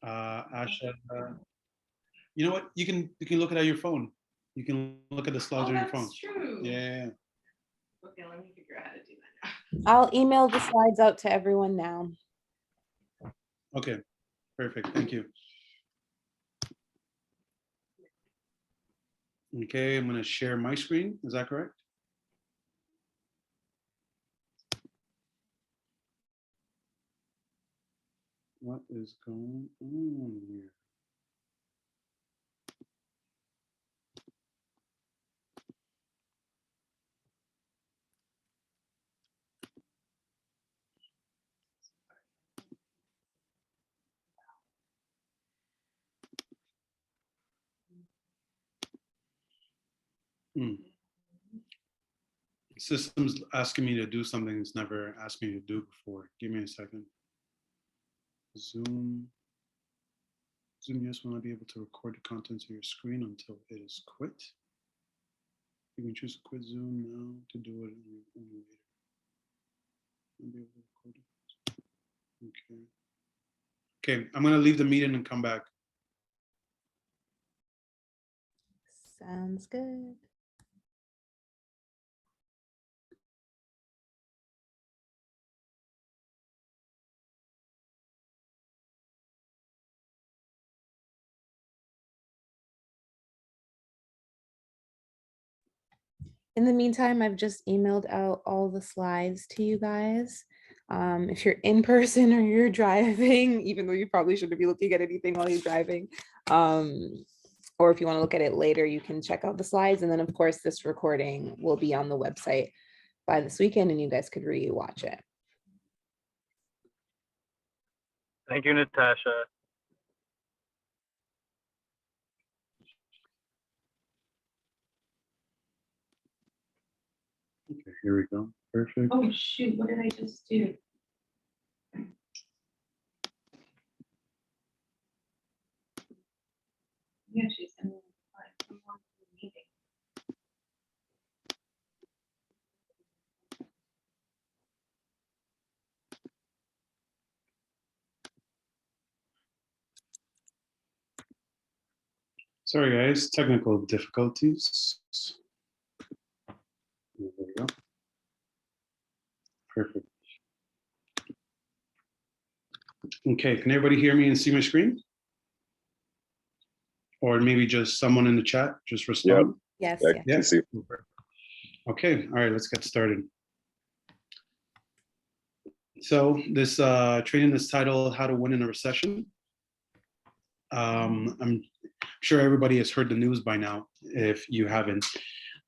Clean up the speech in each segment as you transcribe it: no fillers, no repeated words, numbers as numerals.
Asha, you know what? You can look it at your phone. You can look at the slides on your phone. That's true. Yeah. Okay, let me figure out how to do that now. I'll email the slides out to everyone now. Okay. Perfect. Thank you. Okay, I'm going to share my screen. Is that correct? What is going on here? System's asking me to do something it's never asked me to do before. Give me a second. Zoom. Zoom, yes, will not be able to record the contents of your screen until it is quit. You can choose to quit Zoom now to do it later. I'll be able to record it. Okay. Okay, I'm going to leave the meeting and come back. Sounds good. In the meantime, I've just emailed out all the slides to you guys. If you're in person or you're driving, even though you probably shouldn't be looking at anything while you're driving, or if you want to look at it later, you can check out the slides. And then, of course, this recording will be on the website by this weekend and you guys could re-watch it. Thank you, Natasha. Okay, here we go. Perfect. Oh, shoot, what did I just do? Yeah, she's in the meeting. Sorry, guys, technical difficulties. There we go. Perfect. Okay, can everybody hear me and see my screen? Or maybe just someone in the chat, just respond? Yes. Yes. Okay, all right, let's get started. So this training is titled How to Win in a Recession. I'm sure everybody has heard the news by now. If you haven't,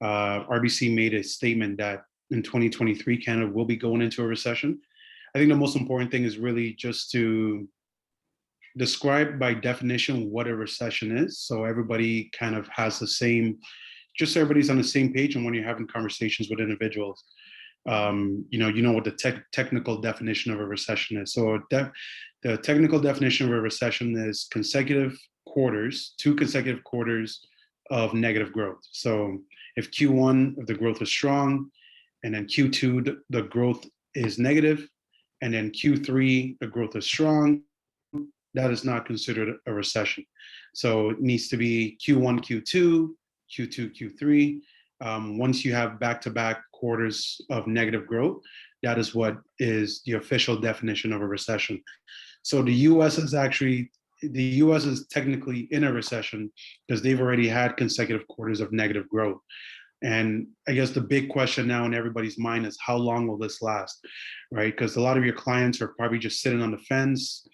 RBC made a statement that in 2023, Canada will be going into a recession. I think the most important thing is really just to describe by definition what a recession is. So everybody kind of has the same, just everybody's on the same page. And when you're having conversations with individuals, you know what the technical definition of a recession is. So the technical definition of a recession is consecutive quarters, 2 consecutive quarters of negative growth. So if Q1 of the growth is strong, and then Q2 the growth is negative, and then Q3 the growth is strong, that is not considered a recession. So it needs to be Q1, Q2, Q2, Q3. Once you have back-to-back quarters of negative growth, that is what is the official definition of a recession. So the US is technically in a recession because they've already had consecutive quarters of negative growth. And I guess the big question now in everybody's mind is how long will this last, right? Because a lot of your clients are probably just sitting on the fence,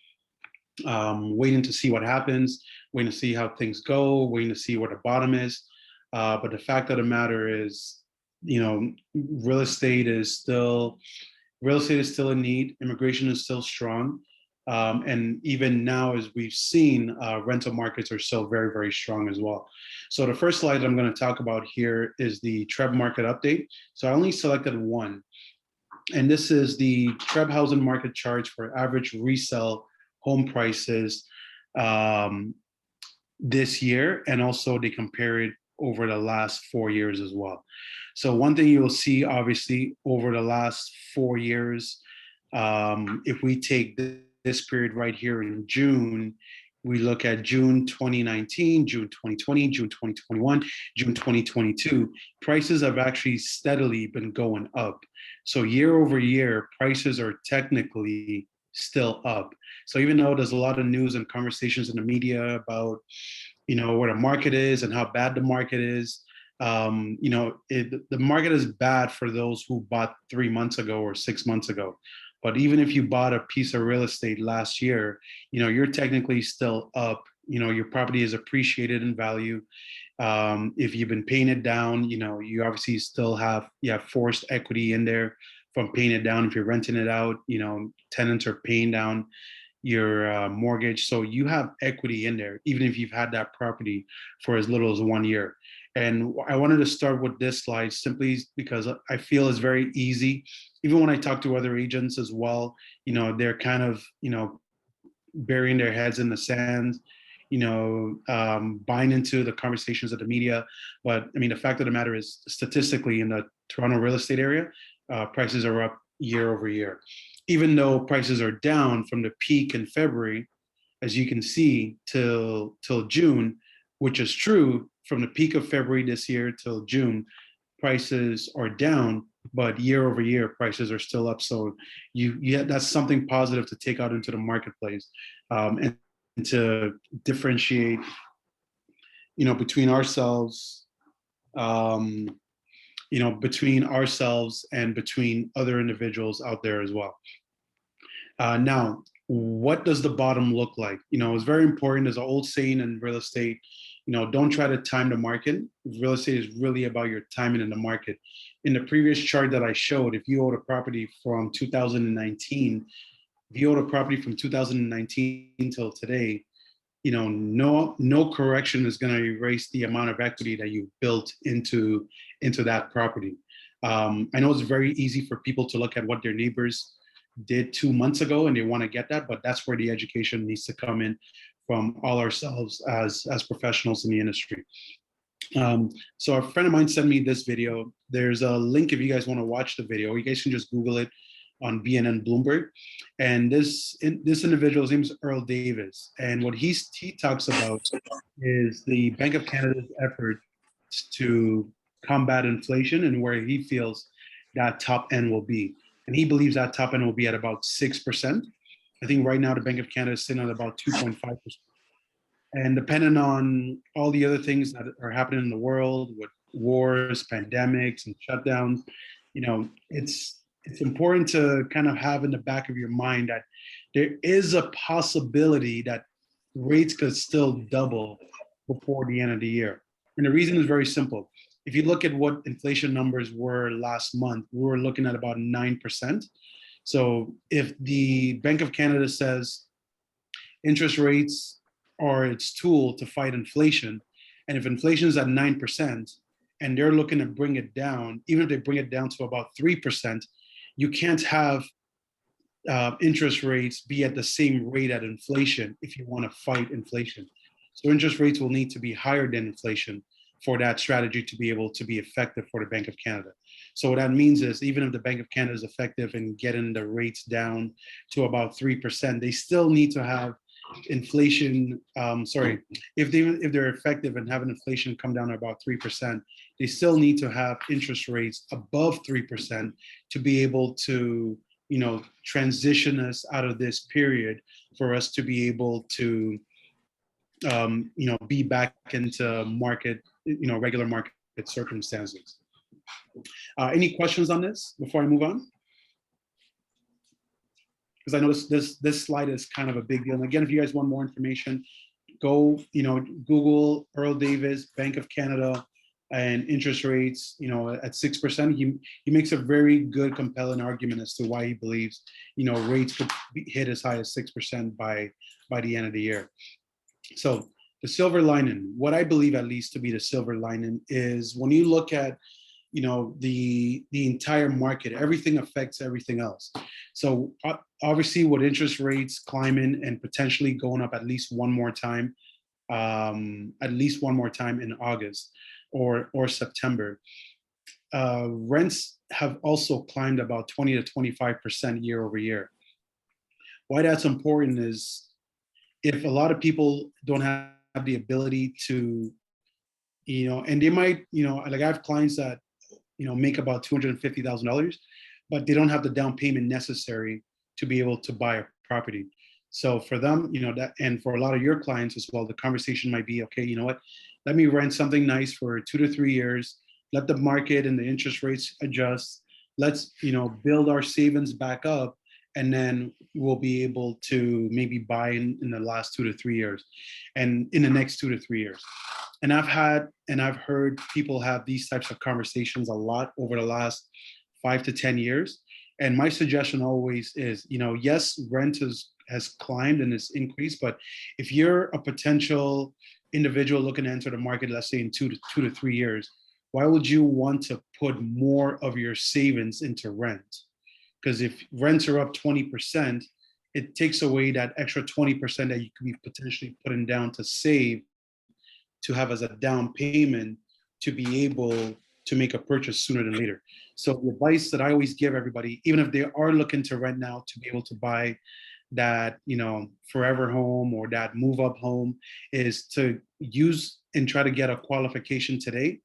waiting to see what happens, waiting to see how things go, waiting to see where the bottom is. But the fact of the matter is, real estate is still in need. Immigration is still strong. And even now, as we've seen, rental markets are still very, very strong as well. So the first slide I'm going to talk about here is the TREB market update. So I only selected one. And this is the TREB housing market charts for average resale home prices this year. And also they compare it over the last 4 years as well. So one thing you'll see, obviously, over the last 4 years, if we take this period right here in June, we look at June 2019, June 2020, June 2021, June 2022, prices have actually steadily been going up. So year over year, prices are technically still up. So even though there's a lot of news and conversations in the media about, where the market is and how bad the market is, the market is bad for those who bought 3 months ago or 6 months ago. But even if you bought a piece of real estate last year, you're technically still up. Your property is appreciated in value. If you've been paying it down, you obviously still have forced equity in there from paying it down. If you're renting it out, tenants are paying down your mortgage. So you have equity in there, even if you've had that property for as little as 1 year. And I wanted to start with this slide simply because I feel it's very easy. Even when I talk to other agents as well, they're kind of, burying their heads in the sand, buying into the conversations of the media. But I mean, the fact of the matter is, statistically, in the Toronto real estate area, prices are up year over year. Even though prices are down from the peak in February, as you can see, till June, which is true, from the peak of February this year till June, prices are down, but year over year, prices are still up. So that's something positive to take out into the marketplace, and to differentiate, between ourselves, and between other individuals out there as well. Now, what does the bottom look like? It's very important. There's an old saying in real estate, don't try to time the market. Real estate is really about your timing in the market. In the previous chart that I showed, if you own a property from 2019, if you own a property from 2019 till today, no correction is going to erase the amount of equity that you built into that property. I know it's very easy for people to look at what their neighbors did 2 months ago and they want to get that, but that's where the education needs to come in from all ourselves as professionals in the industry. So a friend of mine sent me this video. There's a link if you guys want to watch the video. You guys can just Google it on BNN Bloomberg. And this individual's name is Earl Davis. And what he talks about is the Bank of Canada's effort to combat inflation and where he feels that top end will be. And he believes that top end will be at about 6%. I think right now the Bank of Canada is sitting at about 2.5%. And depending on all the other things that are happening in the world with wars, pandemics, and shutdowns, it's important to kind of have in the back of your mind that there is a possibility that rates could still double before the end of the year. And the reason is very simple. If you look at what inflation numbers were last month, we were looking at about 9%. So if the Bank of Canada says interest rates are its tool to fight inflation, and if inflation is at 9% and they're looking to bring it down, even if they bring it down to about 3%, you can't have interest rates be at the same rate at inflation if you want to fight inflation. So interest rates will need to be higher than inflation for that strategy to be able to be effective for the Bank of Canada. So what that means is even if the Bank of Canada is effective in getting the rates down to about 3%, they still need to have inflation, if they're effective in having inflation come down to about 3%, they still need to have interest rates above 3% to be able to, transition us out of this period for us to be able to, be back into market, regular market circumstances. Any questions on this before I move on? Because I know this slide is kind of a big deal. And again, if you guys want more information, go, Google Earl Davis, Bank of Canada, and interest rates, at 6%. He makes a very good, compelling argument as to why he believes, rates could hit as high as 6% by the end of the year. So the silver lining, what I believe at least to be the silver lining, is when you look at the entire market, everything affects everything else. So obviously with interest rates climbing and potentially going up at least one more time in August or September, rents have also climbed about 20 to 25% year over year. Why that's important is if a lot of people don't have the ability to, and they might, like I have clients that, make about $250,000, but they don't have the down payment necessary to be able to buy a property. So for them, that, and for a lot of your clients as well, the conversation might be, okay, you know what, let me rent something nice for 2 to 3 years, let the market and the interest rates adjust. Let's, build our savings back up, and then we'll be able to maybe buy in the last 2 to 3 years and in the next 2 to 3 years. And I've heard people have these types of conversations a lot over the last 5 to 10 years. And my suggestion always is, yes, rent has climbed and it's increased, but if you're a potential individual looking to enter the market, let's say in 2 to 3 years, why would you want to put more of your savings into rent? Because if rents are up 20%, it takes away that extra 20% that you could be potentially putting down to save, to have as a down payment, to be able to make a purchase sooner than later. So the advice that I always give everybody, even if they are looking to rent now, to be able to buy that, forever home or that move up home, is to use and try to get a qualification today.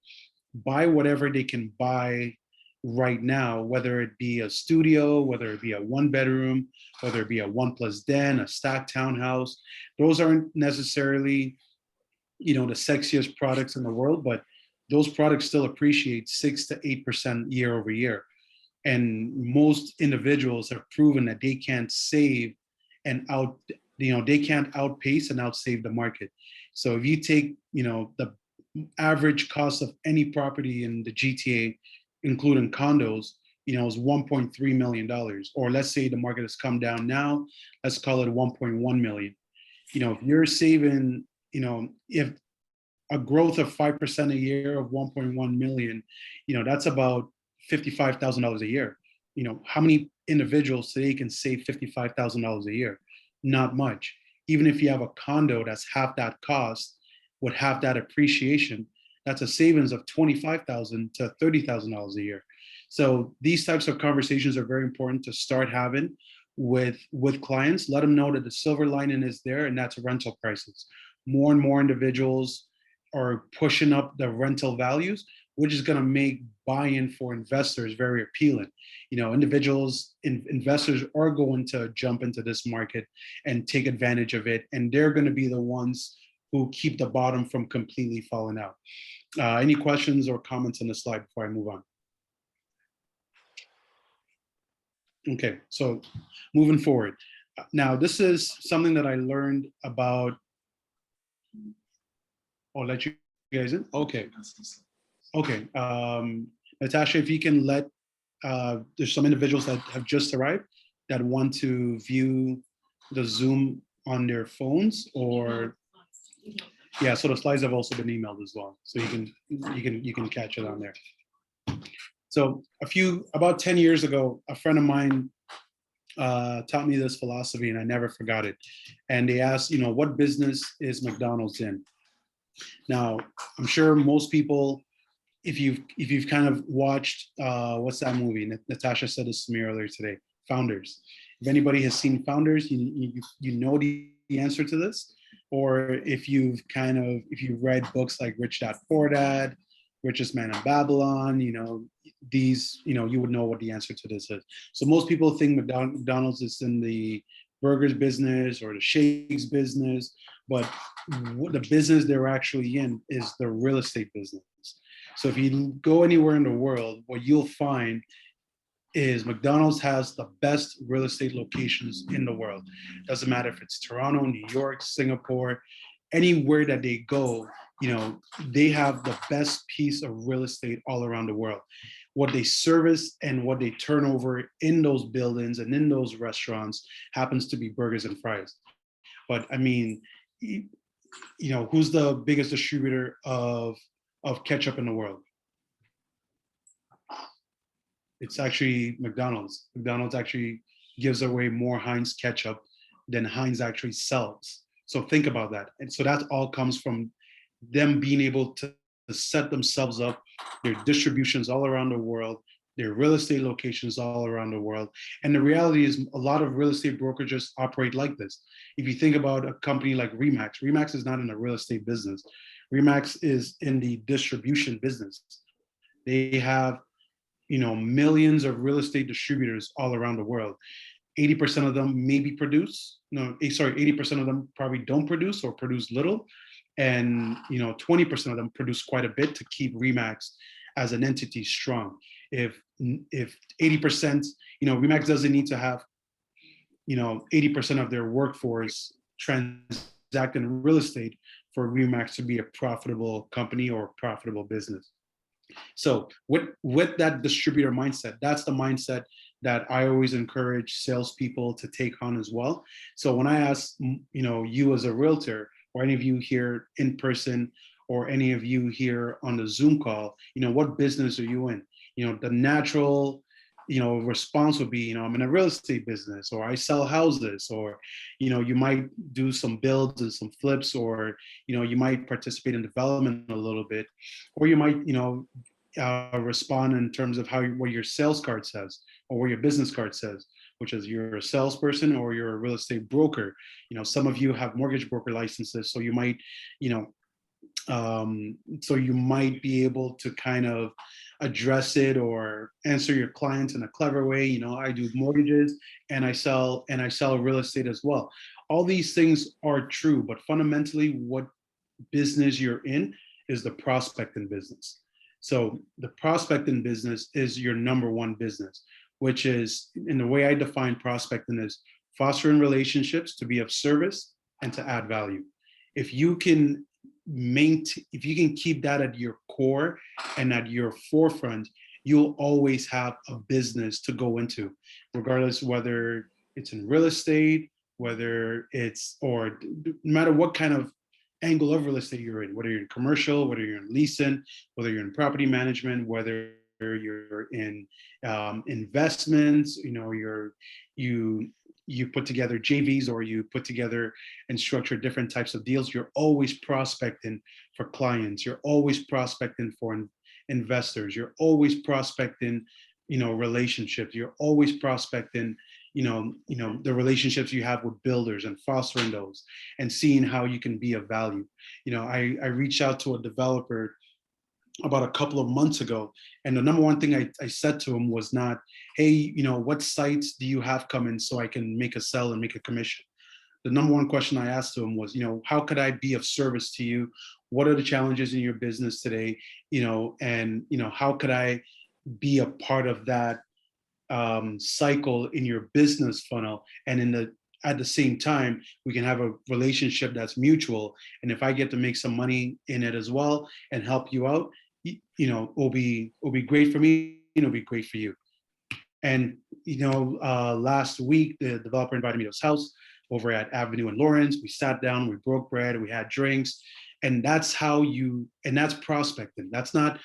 Buy whatever they can buy right now, whether it be a studio, whether it be a 1 bedroom, whether it be a 1+den, a stacked townhouse. Those aren't necessarily, the sexiest products in the world, but those products still appreciate 6 to 8% year over year. And most individuals have proven that they can't save and they can't outpace and outsave the market. So if you take, the average cost of any property in the GTA, including condos, is $1.3 million. Or let's say the market has come down now, let's call it 1.1 million. If you're saving, if a growth of 5% a year of 1.1 million, that's about $55,000 a year. How many individuals today can save $55,000 a year? Not much. Even if you have a condo that's half that cost with half that appreciation, that's a savings of $25,000 to $30,000 a year. So these types of conversations are very important to start having with clients. Let them know that the silver lining is there, and that's rental prices. More and more individuals are pushing up the rental values, which is going to make buy-in for investors very appealing. Investors are going to jump into this market and take advantage of it, and they're going to be the ones who keep the bottom from completely falling out. Any questions or comments on the slide before I move on? Okay, so moving forward. Now, this is something that I learned about. I'll let you guys in. Okay. Okay. Natasha, if you can let, there's some individuals that have just arrived that want to view the Zoom on their phones, or yeah, so the slides have also been emailed as well, so you can catch it on there. So about 10 years ago, a friend of mine taught me this philosophy, and I never forgot it. And they asked, what business is McDonald's in? Now, I'm sure most people, if you've kind of watched, what's that movie? Natasha said this to me earlier today, Founders. If anybody has seen Founders, you know the answer to this. Or if you've read books like Rich Dad Poor Dad, Richest Man in Babylon, you would know what the answer to this is. So most people think McDonald's is in the burgers business or the shakes business, but the business they're actually in is the real estate business. So if you go anywhere in the world, what you'll find is McDonald's has the best real estate locations in the world. Doesn't matter if it's Toronto, New York, Singapore, anywhere that they go, they have the best piece of real estate all around the world. What they service and what they turn over in those buildings and in those restaurants happens to be burgers and fries. But I mean, who's the biggest distributor of ketchup in the world? It's actually McDonald's. McDonald's actually gives away more Heinz ketchup than Heinz actually sells. So think about that. And so that all comes from them being able to set themselves up, their distributions all around the world, There are real estate locations all around the world. And the reality is a lot of real estate brokerages operate like this. If you think about a company like Remax, Remax is not in the real estate business. Remax is in the distribution business. They have, millions of real estate distributors all around the world. 80% of them maybe produce, no, sorry, 80% of them probably don't produce or produce little. And 20% of them produce quite a bit to keep Remax as an entity strong. If 80%, Remax doesn't need to have 80% of their workforce transact in real estate for Remax to be a profitable company or profitable business. So with that distributor mindset, that's the mindset that I always encourage salespeople to take on as well. So when I ask, you as a realtor, or any of you here in person, or any of you here on the Zoom call, what business are you in? The natural, response would be, I'm in a real estate business, or I sell houses, or, you might do some builds and some flips, or, you might participate in development a little bit, or you might, respond in terms of what your sales card says, or what your business card says, which is you're a salesperson or you're a real estate broker. Some of you have mortgage broker licenses, so you might, so you might be able to kind of address it or answer your clients in a clever way. I do mortgages and I sell real estate as well. All these things are true, but fundamentally what business you're in is the prospecting business. So the prospecting business is your number one business, which is, in the way I define prospecting, is fostering relationships to be of service and to add value. If you can keep that at your core and at your forefront, you'll always have a business to go into, regardless whether it's in real estate, whether it's, or no matter what kind of angle of real estate you're in, whether you're in commercial, whether you're in leasing, whether you're in property management, whether you're in investments, you put together JVs, or you put together and structure different types of deals. You're always prospecting for clients. You're always prospecting for investors. You're always prospecting, relationships. You're always prospecting, the relationships you have with builders and fostering those and seeing how you can be of value. I reached out to a developer about a couple of months ago, and the number one thing I said to him was not, hey, what sites do you have coming so I can make a sell and make a commission? The number one question I asked to him was, how could I be of service to you? What are the challenges in your business today? And how could I be a part of that cycle in your business funnel, and at the same time we can have a relationship that's mutual, and if I get to make some money in it as well and help you out, it'll be great for me, it'll be great for you. And last week the developer invited me to his house over at Avenue in Lawrence. We sat down, we broke bread, we had drinks, and that's prospecting. That's not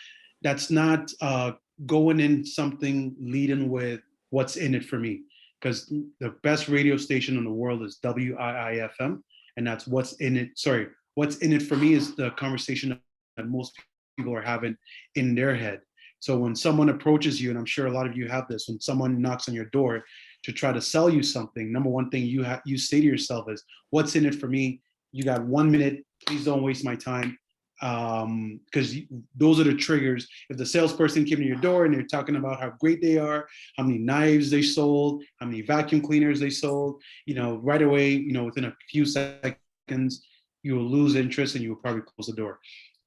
going in something leading with what's in it for me, because the best radio station in the world is WIIFM, and that's what's in it. Sorry, what's in it for me is the conversation that most people are having in their head. So when someone approaches you, and I'm sure a lot of you have this, when someone knocks on your door to try to sell you something, number one thing you say to yourself is, what's in it for me? You got 1 minute, please don't waste my time. Because those are the triggers. If the salesperson came to your door and they're talking about how great they are, how many knives they sold, how many vacuum cleaners they sold, right away, within a few seconds, you will lose interest and you will probably close the door.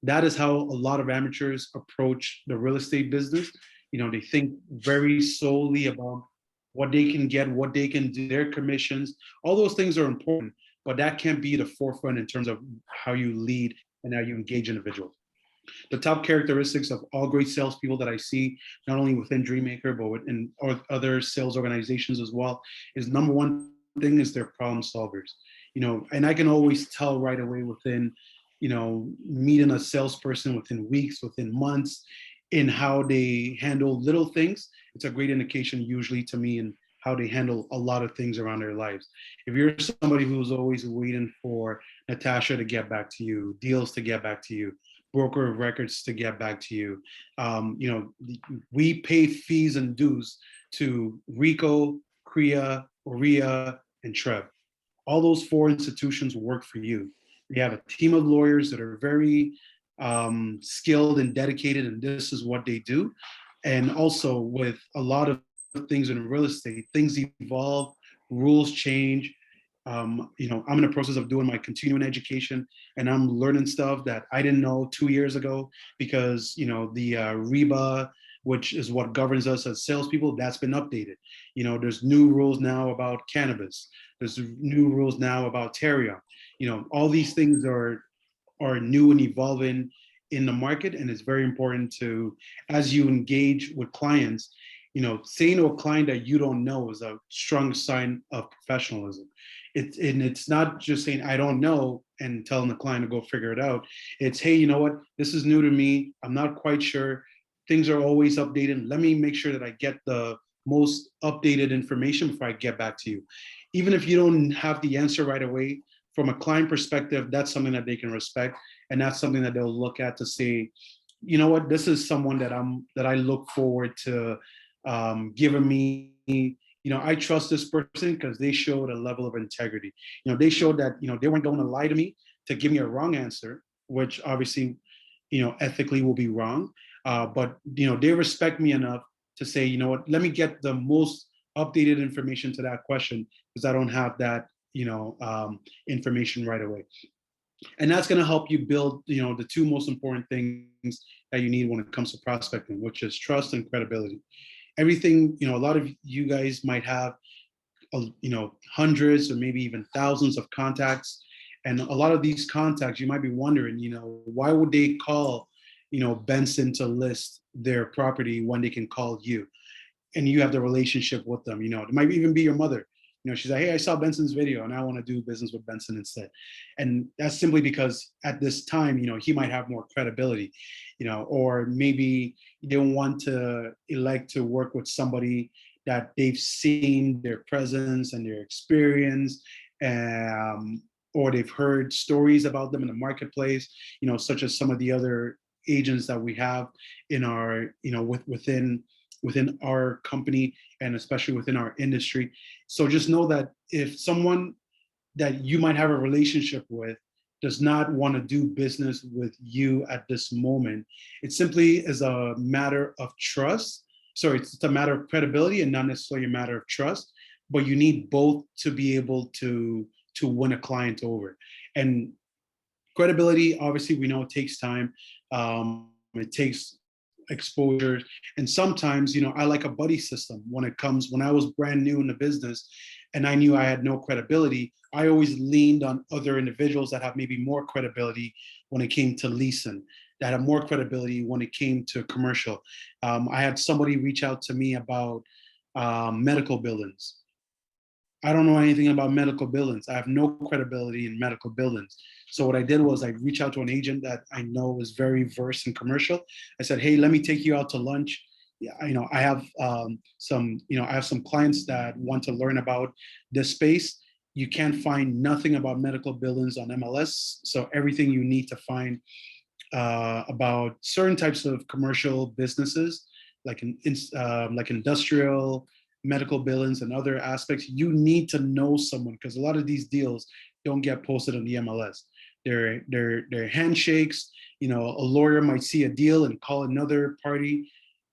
That is how a lot of amateurs approach the real estate business. They think very solely about what they can get, what they can do, their commissions. All those things are important, but that can't be the forefront in terms of how you lead and how you engage individuals. The top characteristics of all great salespeople that I see, not only within Dreammaker, but within other sales organizations as well, is number one thing is they're problem solvers. And I can always tell right away within, meeting a salesperson within weeks, within months, in how they handle little things. It's a great indication usually to me in how they handle a lot of things around their lives. If you're somebody who's always waiting for Natasha to get back to you, deals to get back to you, broker of records to get back to you. We pay fees and dues to RICO, CREA, OREA, and TREB. All those four institutions work for you. We have a team of lawyers that are very skilled and dedicated, and this is what they do. And also with a lot of things in real estate, things evolve, rules change. I'm in the process of doing my continuing education, and I'm learning stuff that I didn't know 2 years ago because the REBA, which is what governs us as salespeople, that's been updated. There's new rules now about cannabis. There's new rules now about Terra. All these things are new and evolving in the market, and it's very important to, as you engage with clients, saying to a client that you don't know is a strong sign of professionalism. It's not just saying I don't know and telling the client to go figure it out. It's, hey, you know what? This is new to me. I'm not quite sure. Things are always updated. Let me make sure that I get the most updated information before I get back to you. Even if you don't have the answer right away, from a client perspective, that's something that they can respect, and that's something that they'll look at to say, you know what, this is someone that I look forward to giving me. I trust this person because they showed a level of integrity. They showed that they weren't going to lie to me to give me a wrong answer, which obviously ethically will be wrong. But they respect me enough to say, you know what, let me get the most updated information to that question because I don't have that information right away. And that's going to help you build the two most important things that you need when it comes to prospecting, which is trust and credibility. Everything, a lot of you guys might have hundreds or maybe even thousands of contacts, and a lot of these contacts, you might be wondering, why would they call Benson to list their property when they can call you and you have the relationship with them? It might even be your mother. She's like, hey, I saw Benson's video and I want to do business with Benson instead. And that's simply because at this time, he might have more credibility, or maybe they want to elect to work with somebody that they've seen their presence and their experience, or they've heard stories about them in the marketplace, such as some of the other agents that we have in our, within our company and especially within our industry. So just know that if someone that you might have a relationship with does not want to do business with you at this moment, it simply is a matter of trust. Sorry, it's a matter of credibility and not necessarily a matter of trust, but you need both to be able to win a client over. And credibility, obviously, we know it takes time. It takes exposure, and sometimes I like a buddy system. When I was brand new in the business and I knew I had no credibility, I always leaned on other individuals that have maybe more credibility when it came to leasing, that have more credibility when it came to commercial. I had somebody reach out to me about medical buildings. I don't know anything about medical buildings. I have no credibility in medical buildings. So what I did was I reached out to an agent that I know is very versed in commercial. I said, hey, let me take you out to lunch. Yeah, I have some clients that want to learn about this space. You can't find nothing about medical buildings on MLS. So everything you need to find about certain types of commercial businesses, like industrial, medical buildings, and other aspects, you need to know someone, because a lot of these deals don't get posted on the MLS. They're handshakes. A lawyer might see a deal and call another party,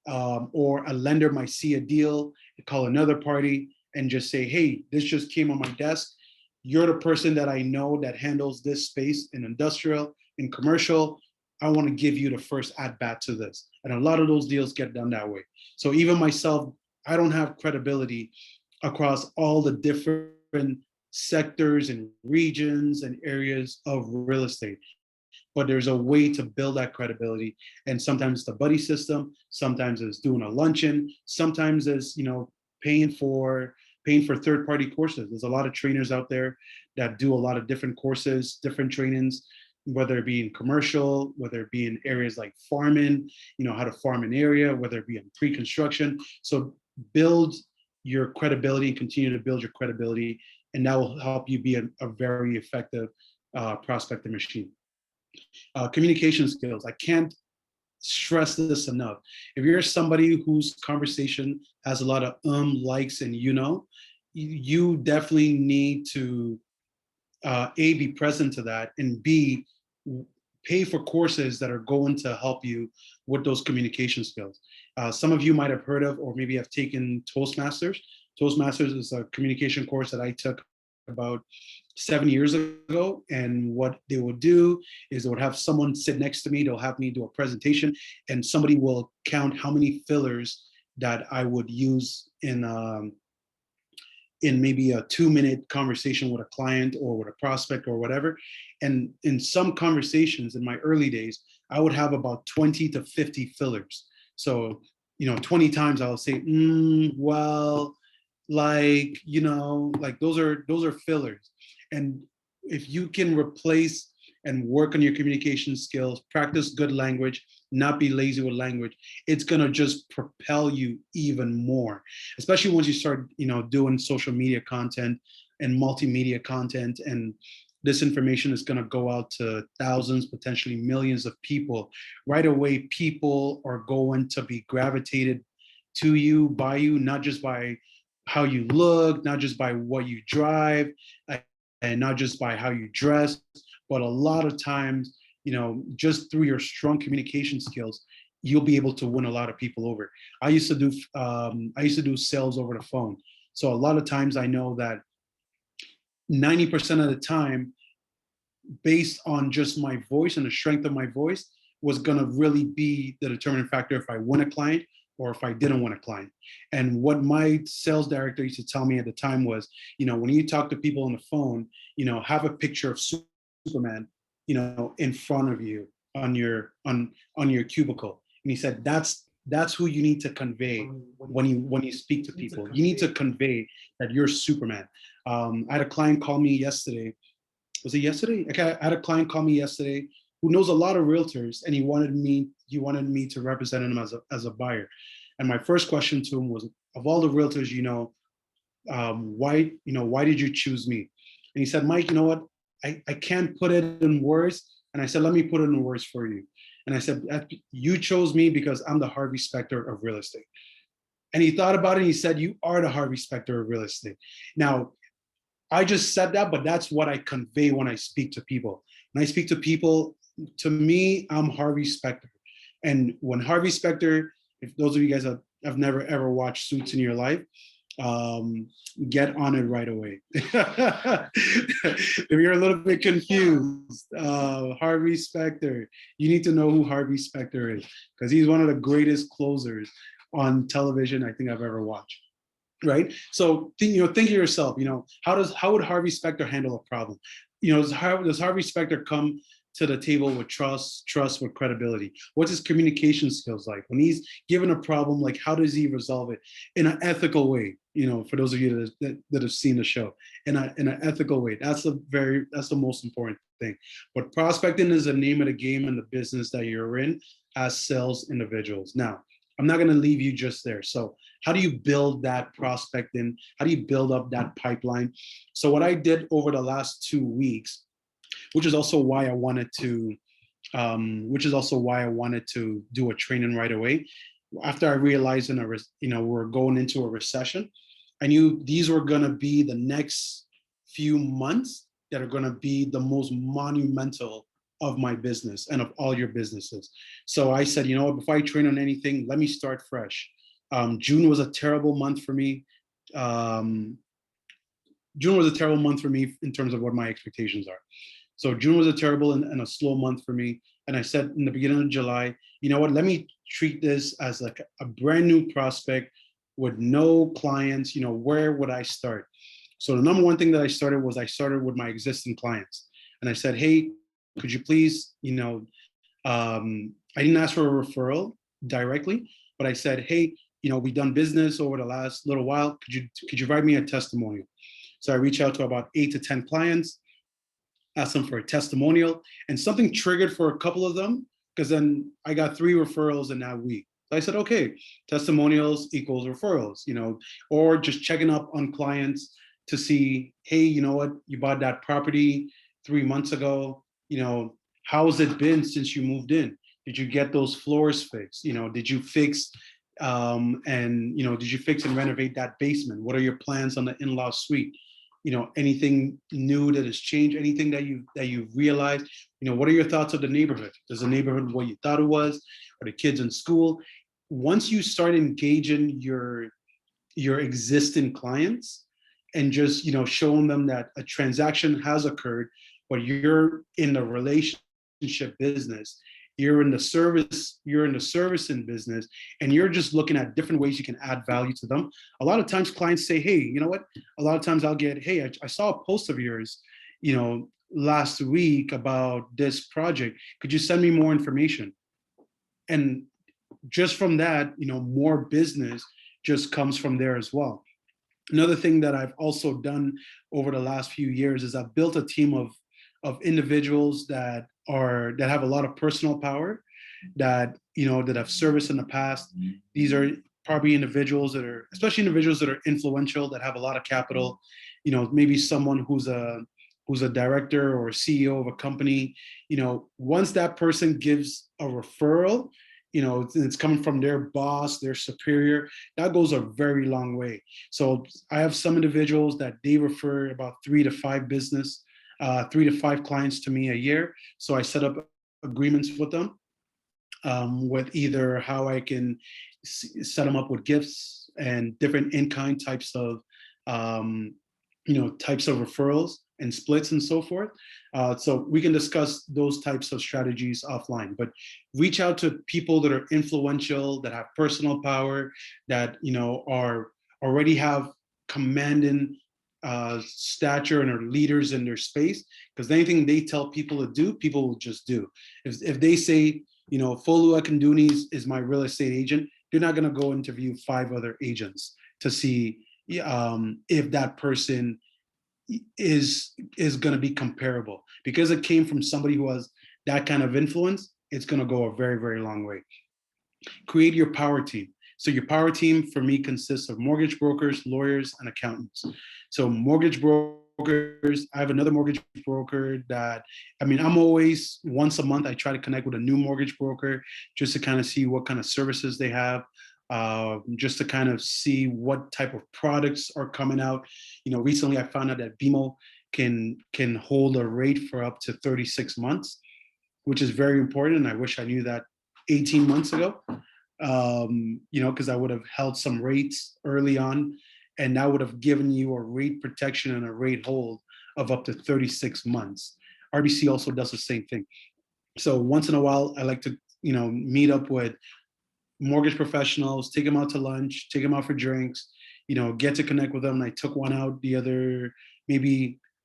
or a lender might see a deal and call another party and just say, hey, this just came on my desk. You're the person that I know that handles this space in industrial, in commercial. I want to give you the first at bat to this. And a lot of those deals get done that way. So even myself, I don't have credibility across all the different sectors and regions and areas of real estate. But there's a way to build that credibility. And sometimes it's the buddy system, sometimes it's doing a luncheon, sometimes it's, paying for third-party courses. There's a lot of trainers out there that do a lot of different courses, different trainings, whether it be in commercial, whether it be in areas like farming, how to farm an area, whether it be in pre-construction. So build your credibility and continue to build your credibility, and that will help you be a very effective prospecting machine. Communication skills. I can't stress this enough. If you're somebody whose conversation has a lot of likes, and you definitely need to A, be present to that, and B, pay for courses that are going to help you with those communication skills. Some of you might have heard of, or maybe have taken Toastmasters. Toastmasters is a communication course that I took about 7 years ago. And what they would do is they would have someone sit next to me. They'll have me do a presentation, and somebody will count how many fillers that I would use in maybe a 2-minute conversation with a client or with a prospect or whatever. And in some conversations in my early days, I would have about 20 to 50 fillers. So, 20 times I'll say, well, like, like those are fillers. And if you can replace and work on your communication skills, practice good language, not be lazy with language, it's gonna just propel you even more, especially once you start, doing social media content and multimedia content. And this information is gonna go out to thousands, potentially millions of people. Right away, people are going to be gravitated to you, by you, not just by how you look, not just by what you drive, and not just by how you dress, but a lot of times, just through your strong communication skills, you'll be able to win a lot of people over. I used to do sales over the phone. So a lot of times I know that 90% of the time, based on just my voice and the strength of my voice, was gonna really be the determining factor if I win a client or if I didn't win a client. And what my sales director used to tell me at the time was, when you talk to people on the phone, have a picture of Superman, in front of you on your cubicle. And he said, that's who you need to convey when you speak to people. You need to convey that you're Superman. I had a client call me yesterday. Was it yesterday? Okay, I had a client call me yesterday who knows a lot of realtors, and he wanted me to represent him as a buyer. And my first question to him was, of all the realtors, why did you choose me? And he said, Mike, you know what? I can't put it in words. And I said, let me put it in words for you. And I said, you chose me because I'm the Harvey Specter of real estate. And he thought about it and he said, you are the Harvey Specter of real estate. Now, I just said that, but that's what I convey when I speak to people. When I speak to people, to me, I'm Harvey Specter. And when Harvey Specter, if those of you guys have never ever watched Suits in your life, get on it right away. If you're a little bit confused, Harvey Specter, you need to know who Harvey Specter is, because he's one of the greatest closers on television I think I've ever watched. Right? So think of yourself, how would Harvey Specter handle a problem? Does Harvey Specter come to the table with trust with credibility? What's his communication skills like? When he's given a problem, like, how does he resolve it in an ethical way? For those of you that have seen the show, in an ethical way. That's the most important thing. But prospecting is the name of the game in the business that you're in as sales individuals. Now, I'm not going to leave you just there. So how do you build that prospecting? How do you build up that pipeline? So what I did over the last 2 weeks, which is also why I wanted to do a training right away. After I realized we're going into a recession, I knew these were going to be the next few months that are going to be the most monumental of my business and of all your businesses. So I said, before I train on anything, let me start fresh. June was a terrible month for me. June was a terrible month for me in terms of what my expectations are. So June was a terrible and a slow month for me. And I said in the beginning of July, let me treat this as like a brand new prospect with no clients. Where would I start? So the number one thing that I started with my existing clients. And I said, hey, could you please, I didn't ask for a referral directly, but I said, hey, we've done business over the last little while. Could you write me a testimonial? So I reached out to about 8 to 10 clients, asked them for a testimonial, and something triggered for a couple of them, because then I got 3 referrals in that week. So I said, okay, testimonials equals referrals, or just checking up on clients to see, hey, you know what, you bought that property 3 months ago, How's it been since you moved in? Did you get those floors fixed? Did you fix did you fix and renovate that basement? What are your plans on the in-law suite? Anything new that has changed? Anything that you've realized? What are your thoughts of the neighborhood? Does the neighborhood what you thought it was? Are the kids in school? Once you start engaging your existing clients and just showing them that a transaction has occurred, but you're in the relationship business, you're in the servicing business, and you're just looking at different ways you can add value to them. A lot of times clients say, hey, you know what? A lot of times I'll get, hey, I saw a post of yours, last week about this project. Could you send me more information? And just from that, more business just comes from there as well. Another thing that I've also done over the last few years is I've built a team of individuals that have a lot of personal power, that have serviced in the past. These are probably individuals that are, especially individuals that are influential, that have a lot of capital. Maybe someone who's a director or a CEO of a company. Once that person gives a referral, it's coming from their boss, their superior, that goes a very long way. So I have some individuals that they refer about 3 to 5 clients to me a year. So I set up agreements with them, with either how I can set them up with gifts and different in-kind types of referrals and splits and so forth. So we can discuss those types of strategies offline, but reach out to people that are influential, that have personal power, that already have commanding stature and are leaders in their space, because anything they tell people to do, people will just do. If they say, Folu Akindunis is my real estate agent, they're not going to go interview 5 other agents to see if that person is going to be comparable. Because it came from somebody who has that kind of influence, it's going to go a very, very long way. Create your power team. So your power team for me consists of mortgage brokers, lawyers, and accountants. So mortgage brokers, I have another mortgage broker that, I'm always, once a month, I try to connect with a new mortgage broker just to kind of see what kind of services they have. Just to kind of see what type of products are coming out. Recently I found out that BMO can hold a rate for up to 36 months, which is very important. And I wish I knew that 18 months ago, because I would have held some rates early on, and that would have given you a rate protection and a rate hold of up to 36 months. RBC also does the same thing. So once in a while, I like to, meet up with mortgage professionals, take them out to lunch, take them out for drinks, get to connect with them. And I took one out the other,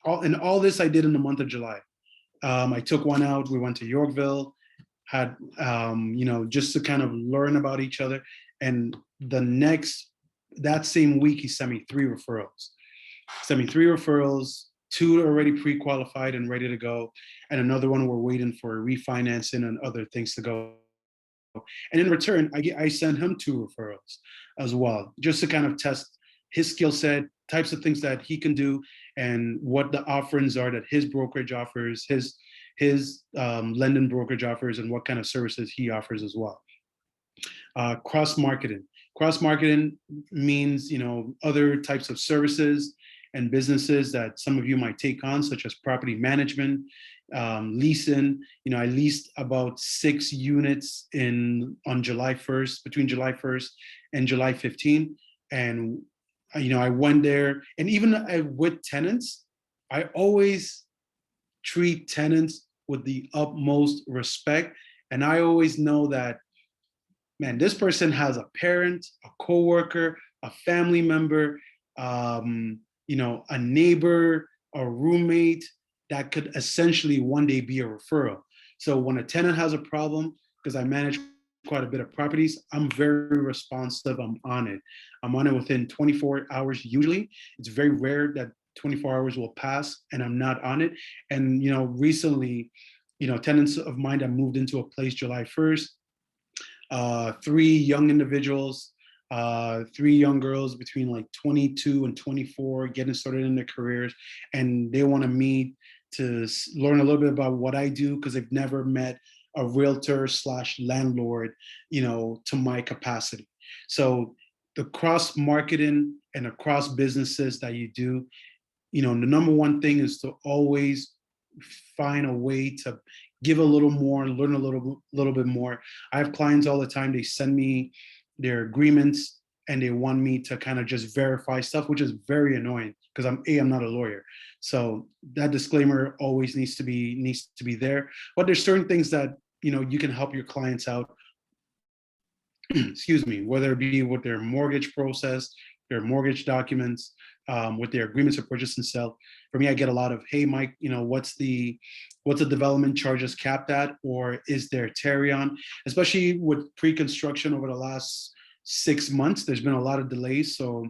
all this I did in the month of July. I took one out, we went to Yorkville, had, just to kind of learn about each other. And that same week, he sent me 3 referrals. 2 are already pre-qualified and ready to go. And another one we're waiting for refinancing and other things to go. And in return, I send him 2 referrals as well, just to kind of test his skill set, types of things that he can do, and what the offerings are that his brokerage offers, his lending brokerage offers, and what kind of services he offers as well. Cross-marketing. Cross-marketing means, other types of services and businesses that some of you might take on, such as property management, leasing. I leased about 6 units on July 1st, between July 1st and July 15th. And, I went there, and even with tenants, I always treat tenants with the utmost respect. And I always know that, man, this person has a parent, a coworker, a family member, a neighbor, a roommate that could essentially one day be a referral. So when a tenant has a problem, because I manage quite a bit of properties, I'm very responsive. I'm on it within 24 hours usually. It's very rare that 24 hours will pass and I'm not on it. And recently, tenants of mine that moved into a place July 1st, 3 young individuals, 3 young girls between like 22 and 24, getting started in their careers, and they want to meet learn a little bit about what I do, because they've never met a realtor slash landlord, to my capacity. So the cross marketing and across businesses that you do, the number one thing is to always find a way to give a little more, learn a little bit more. I have clients all the time, they send me their agreements and they want me to kind of just verify stuff, which is very annoying because I'm not a lawyer. So that disclaimer always needs to be there. But there's certain things that you can help your clients out, excuse me, whether it be with their mortgage process, their mortgage documents, with their agreements of purchase and sell. For me, I get a lot of, hey, Mike, what's the development charges capped at, or is there Terry on? Especially with pre-construction over the last 6 months, there's been a lot of delays. So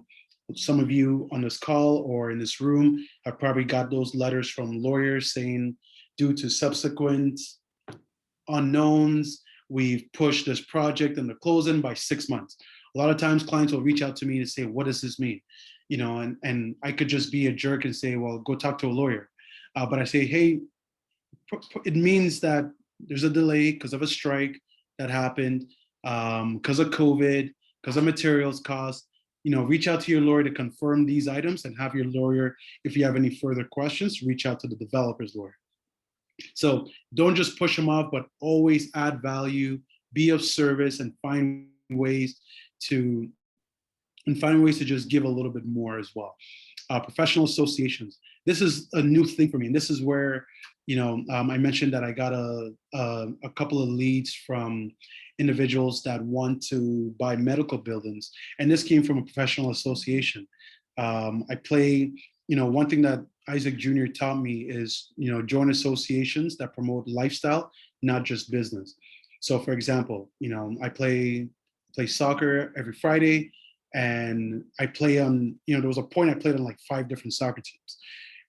some of you on this call or in this room have probably got those letters from lawyers saying, due to subsequent unknowns, we've pushed this project and the closing by 6 months. A lot of times clients will reach out to me to say, what does this mean? And I could just be a jerk and say, well, go talk to a lawyer. But I say, hey, it means that there's a delay because of a strike that happened, because of COVID, because of materials costs. Reach out to your lawyer to confirm these items, and have your lawyer, if you have any further questions, reach out to the developer's lawyer. So don't just push them off, but always add value, be of service, and find ways to just give a little bit more as well. Professional associations. This is a new thing for me, and this is where I mentioned that I got a couple of leads from individuals that want to buy medical buildings, and this came from a professional association. I play. One thing that Isaac Jr. taught me is, join associations that promote lifestyle, not just business. So, for example, I play soccer every Friday, and I play on. There was a point I played on like 5 different soccer teams,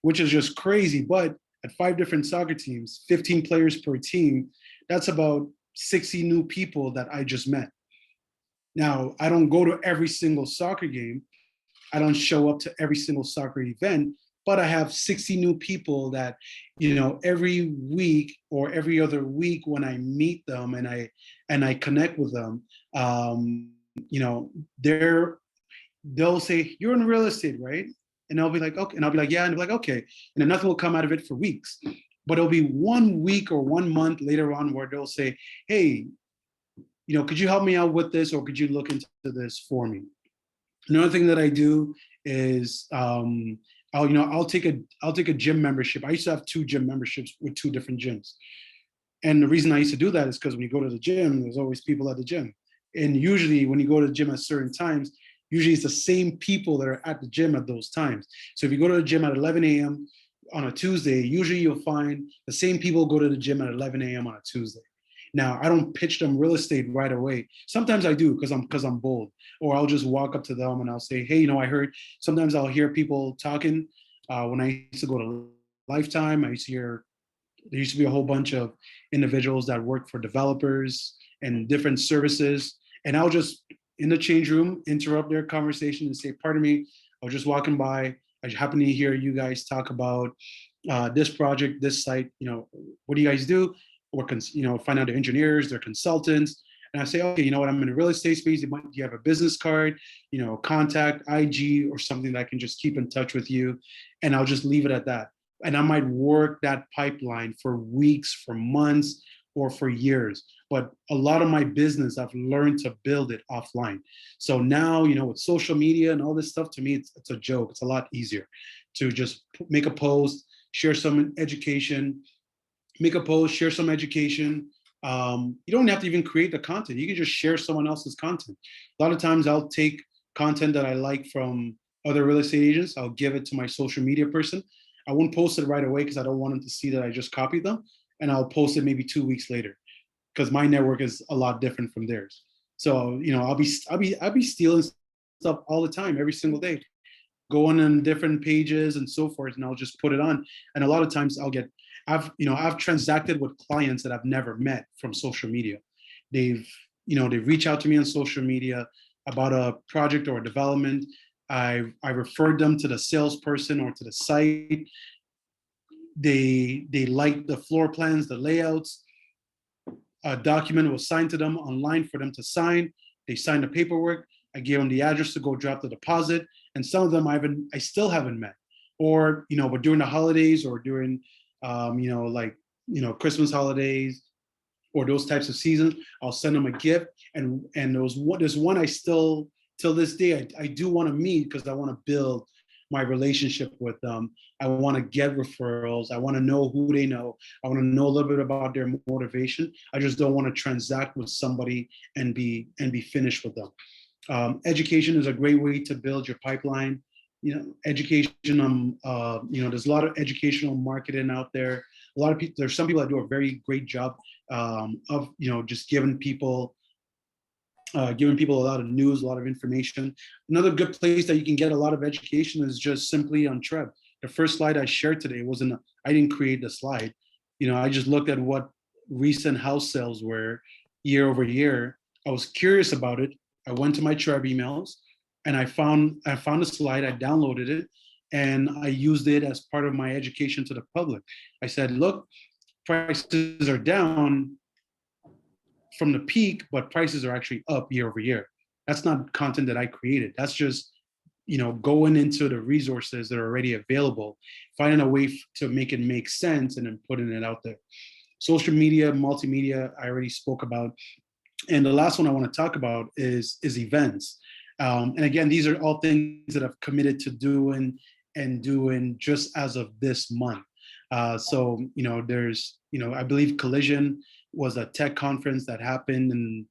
which is just crazy. But at 5 different soccer teams, 15 players per team, that's about 60 new people that I just met. Now, I don't go to every single soccer game. I don't show up to every single soccer event, but I have 60 new people that, every week or every other week when I meet them and I connect with them, they'll say, you're in real estate, right? And I'll be like, okay. And I'll be like, yeah. And they'll be like, okay. And then nothing will come out of it for weeks. But it'll be 1 week or 1 month later on where they'll say, hey, could you help me out with this, or could you look into this for me? Another thing that I do is I'll take a gym membership. I used to have 2 gym memberships with 2 different gyms. And the reason I used to do that is because when you go to the gym, there's always people at the gym. And usually when you go to the gym at certain times, usually it's the same people that are at the gym at those times. So if you go to the gym at 11 a.m. on a Tuesday, usually you'll find the same people go to the gym at 11 a.m. on a Tuesday. Now, I don't pitch them real estate right away. Sometimes I do because I'm bold, or I'll just walk up to them and I'll say, hey, I heard. Sometimes I'll hear people talking. When I used to go to Lifetime, there used to be a whole bunch of individuals that work for developers and different services. And I'll just, in the change room, interrupt their conversation and say, pardon me, I was just walking by. I happen to hear you guys talk about this project, this site. What do you guys do? Or find out their engineers, their consultants. And I say, okay, you know what, I'm in a real estate space. Do you have a business card, contact, IG, or something that I can just keep in touch with you? And I'll just leave it at that. And I might work that pipeline for weeks, for months, or for years. But a lot of my business, I've learned to build it offline. So now, with social media and all this stuff, to me, it's a joke. It's a lot easier to just make a post, share some education, make a post, share some education. You don't have to even create the content. You can just share someone else's content. A lot of times I'll take content that I like from other real estate agents. I'll give it to my social media person. I won't post it right away because I don't want them to see that I just copied them. And I'll post it maybe 2 weeks later because my network is a lot different from theirs. So, I'll be stealing stuff all the time, every single day, going on different pages and so forth. And I'll just put it on. And a lot of times I've transacted with clients that I've never met from social media. They reach out to me on social media about a project or a development. I referred them to the salesperson or to the site. they liked the floor plans, the layouts. A document was signed to them online for them to sign. They signed the paperwork. I gave them the address to go drop the deposit, and some of them I still haven't met, or but during the holidays or during like Christmas holidays or those types of seasons, I'll send them a gift. And there's one I still, till this day, I do want to meet, because I want to build my relationship with them. I want to get referrals. I want to know who they know. I want to know a little bit about their motivation. I just don't want to transact with somebody and be finished with them. Education is a great way to build your pipeline. Education. There's a lot of educational marketing out there. A lot of people. There's some people that do a very great job of just giving people a lot of news, a lot of information. Another good place that you can get a lot of education is just simply on Trev. The first slide I shared today I didn't create the slide. I just looked at what recent house sales were year over year. I was curious about it. I went to my Trev emails and I found a slide. I downloaded it and I used it as part of my education to the public. I said, look, prices are down from the peak, but prices are actually up year over year. That's not content that I created. That's just, going into the resources that are already available, finding a way to make it make sense, and then putting it out there. Social media, multimedia, I already spoke about. And the last one I want to talk about is events. And again, these are all things that I've committed to doing just as of this month. So, there's, I believe Collision was a tech conference that happened, and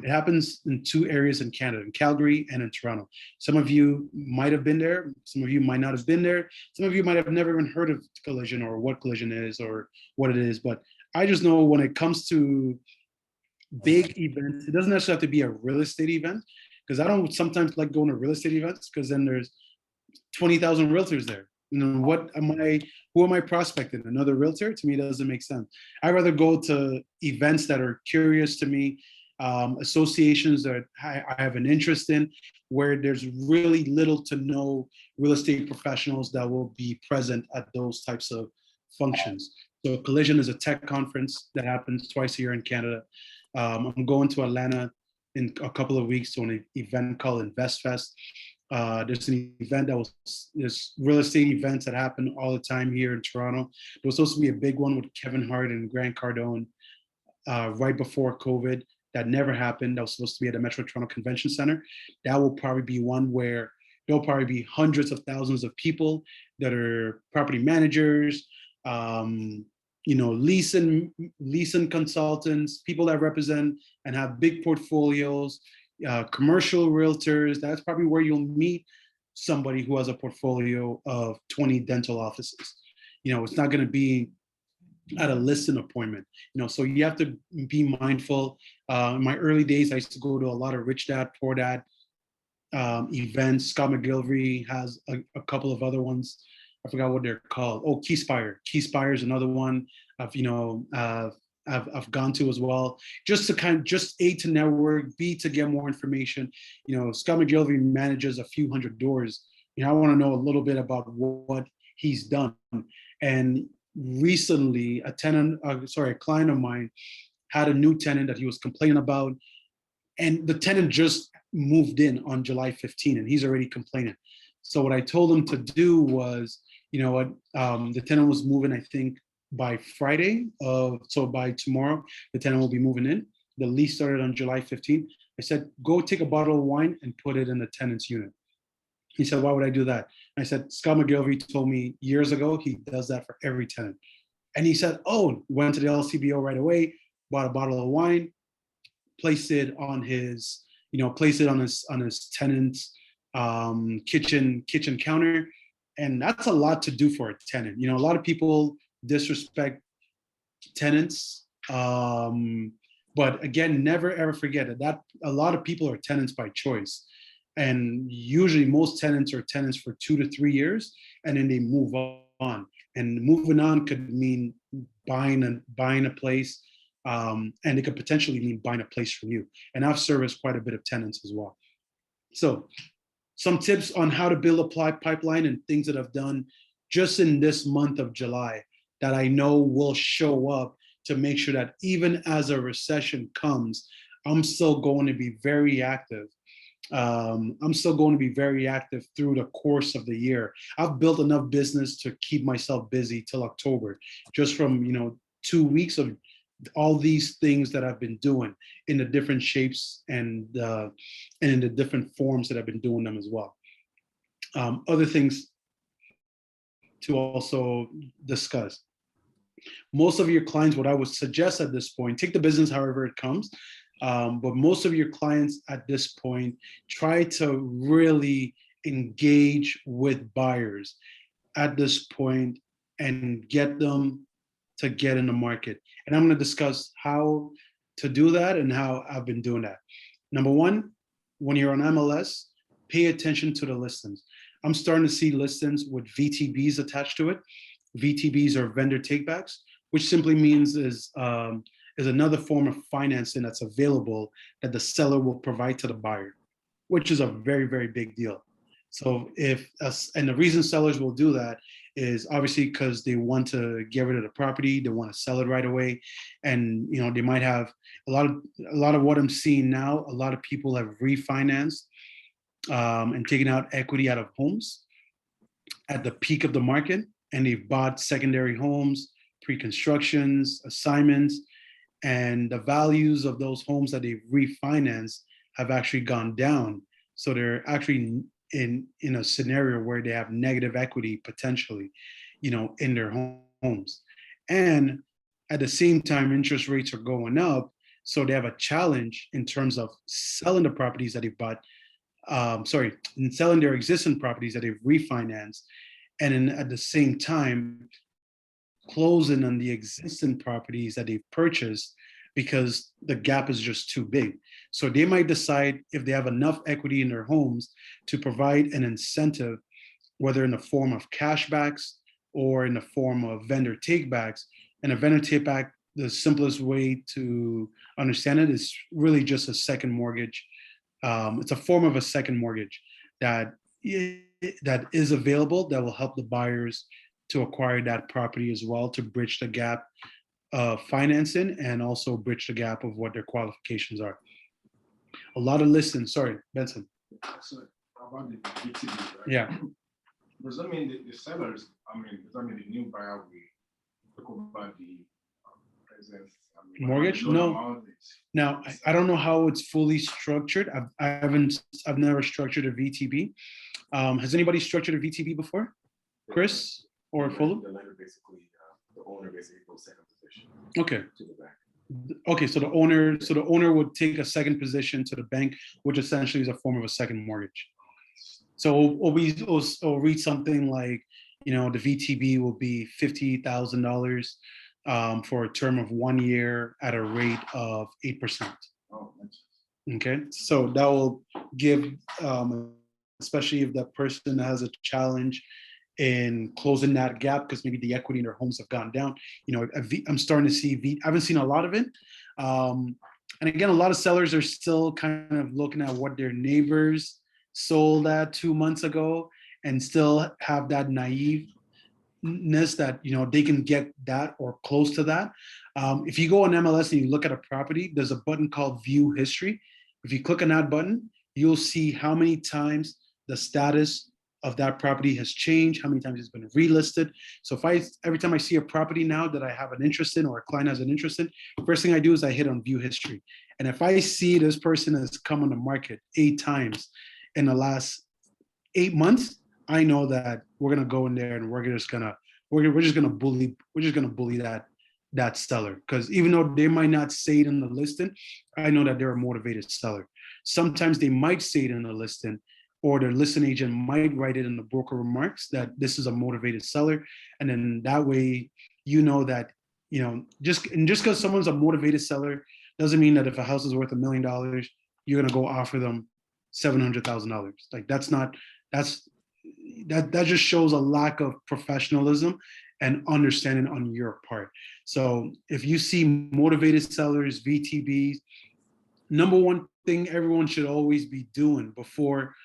it happens in 2 areas in Canada, in Calgary and in Toronto. Some of you might have been there. Some of you might not have been there. Some of you might have never even heard of Collision or what Collision is or what it is. But I just know when it comes to big events, it doesn't necessarily have to be a real estate event, because I don't sometimes like going to real estate events, because then there's 20,000 realtors there. Who am I prospecting? Another realtor? To me, it doesn't make sense. I'd rather go to events that are curious to me, associations that I have an interest in, where there's really little to no real estate professionals that will be present at those types of functions. So Collision is a tech conference that happens twice a year in Canada. I'm going to Atlanta in a couple of weeks to an event called InvestFest. There's an event there's real estate events that happen all the time here in Toronto. There was supposed to be a big one with Kevin Hart and Grant Cardone right before COVID. That never happened. That was supposed to be at the Metro Toronto Convention Center. That will probably be one where there'll probably be hundreds of thousands of people that are property managers, leasing consultants, people that represent and have big portfolios, commercial realtors. That's probably where you'll meet somebody who has a portfolio of 20 dental offices. It's not going to be at a listing appointment. So you have to be mindful. In my early days, I used to go to a lot of Rich Dad, Poor Dad events. Scott McGilvery has a couple of other ones. I forgot what they're called. Oh, Keyspire. Keyspire is another one. I've gone to as well, just to A, to network, B, to get more information. Scott McGilvery manages a few hundred doors. I want to know a little bit about what he's done. And recently, a client of mine had a new tenant that he was complaining about, and the tenant just moved in on July 15, and he's already complaining. So what I told him to do was, the tenant was moving, I think, by Friday. So by tomorrow, the tenant will be moving in. The lease started on July 15th. I said, go take a bottle of wine and put it in the tenant's unit. He said, why would I do that? And I said, Scott McGilvery told me years ago he does that for every tenant. And he said, oh, went to the LCBO right away, bought a bottle of wine, placed it on his tenant's kitchen counter. And that's a lot to do for a tenant. A lot of people disrespect tenants. But again, never ever forget that a lot of people are tenants by choice. And usually most tenants are tenants for 2 to 3 years, and then they move on. And moving on could mean buying a place, and it could potentially mean buying a place from you. And I've serviced quite a bit of tenants as well. So some tips on how to build a pipeline and things that I've done just in this month of July that I know will show up to make sure that even as a recession comes, I'm still going to be very active. I'm still going to be very active through the course of the year. I've built enough business to keep myself busy till October, just from 2 weeks of all these things that I've been doing in the different shapes and in the different forms that I've been doing them as well. Other things to also discuss. Most of your clients, what I would suggest at this point, take the business however it comes. But most of your clients at this point, try to really engage with buyers at this point and get them to get in the market. And I'm going to discuss how to do that and how I've been doing that. Number one, when you're on MLS, pay attention to the listings. I'm starting to see listings with VTBs attached to it. VTBs are vendor takebacks, which simply means is another form of financing that's available that the seller will provide to the buyer, which is a very, very big deal. So and the reason sellers will do that is obviously because they want to get rid of the property, they want to sell it right away, and they might have a lot of what I'm seeing now. A lot of people have refinanced and taken out equity out of homes at the peak of the market, and they've bought secondary homes, pre-constructions, assignments, and the values of those homes that they've refinanced have actually gone down. So they're actually in a scenario where they have negative equity potentially, in their homes. And at the same time, interest rates are going up. So they have a challenge in terms of selling the properties that they've bought, in selling their existing properties that they've refinanced. And then at the same time, closing on the existing properties that they've purchased because the gap is just too big. So they might decide if they have enough equity in their homes to provide an incentive, whether in the form of cashbacks or in the form of vendor takebacks. And a vendor takeback, the simplest way to understand it is really just a second mortgage. It's a form of a second mortgage that is available that will help the buyers to acquire that property as well, to bridge the gap of financing and also bridge the gap of what their qualifications are. A lot of listings, sorry, Benson. So about the BTV, right? Yeah. Does that mean the sellers, does that mean the new buyer will talk about the present Mortgage? No. Now, I don't know how it's fully structured. I've never structured a VTB. Has anybody structured a VTB before? Chris or Fulham? The lender basically, the owner basically goes second position. Okay. To the bank. Okay, so the owner would take a second position to the bank, which essentially is a form of a second mortgage. So we'll read something like, the VTB will be $50,000 for a term of 1 year at a rate of 8%. Oh, Okay, so that will give, especially if that person has a challenge in closing that gap because maybe the equity in their homes have gone down. I'm starting to see I haven't seen a lot of it. And again, a lot of sellers are still kind of looking at what their neighbors sold at 2 months ago and still have that naiveness that, they can get that or close to that. If you go on MLS and you look at a property, there's a button called View History. If you click on that button, you'll see how many times the status of that property has changed, how many times it's been relisted. So every time I see a property now that I have an interest in or a client has an interest in, first thing I do is I hit on View History. And if I see this person has come on the market 8 times in the last 8 months, I know that we're gonna go in there and we're just gonna bully that seller. Because even though they might not say it in the listing, I know that they're a motivated seller. Sometimes they might say it in the listing, or their listing agent might write it in the broker remarks that this is a motivated seller. And then that way, that, just because someone's a motivated seller doesn't mean that if a house is worth $1 million, you're going to go offer them $700,000. Like that just shows a lack of professionalism and understanding on your part. So if you see motivated sellers, VTBs, number one thing everyone should always be doing before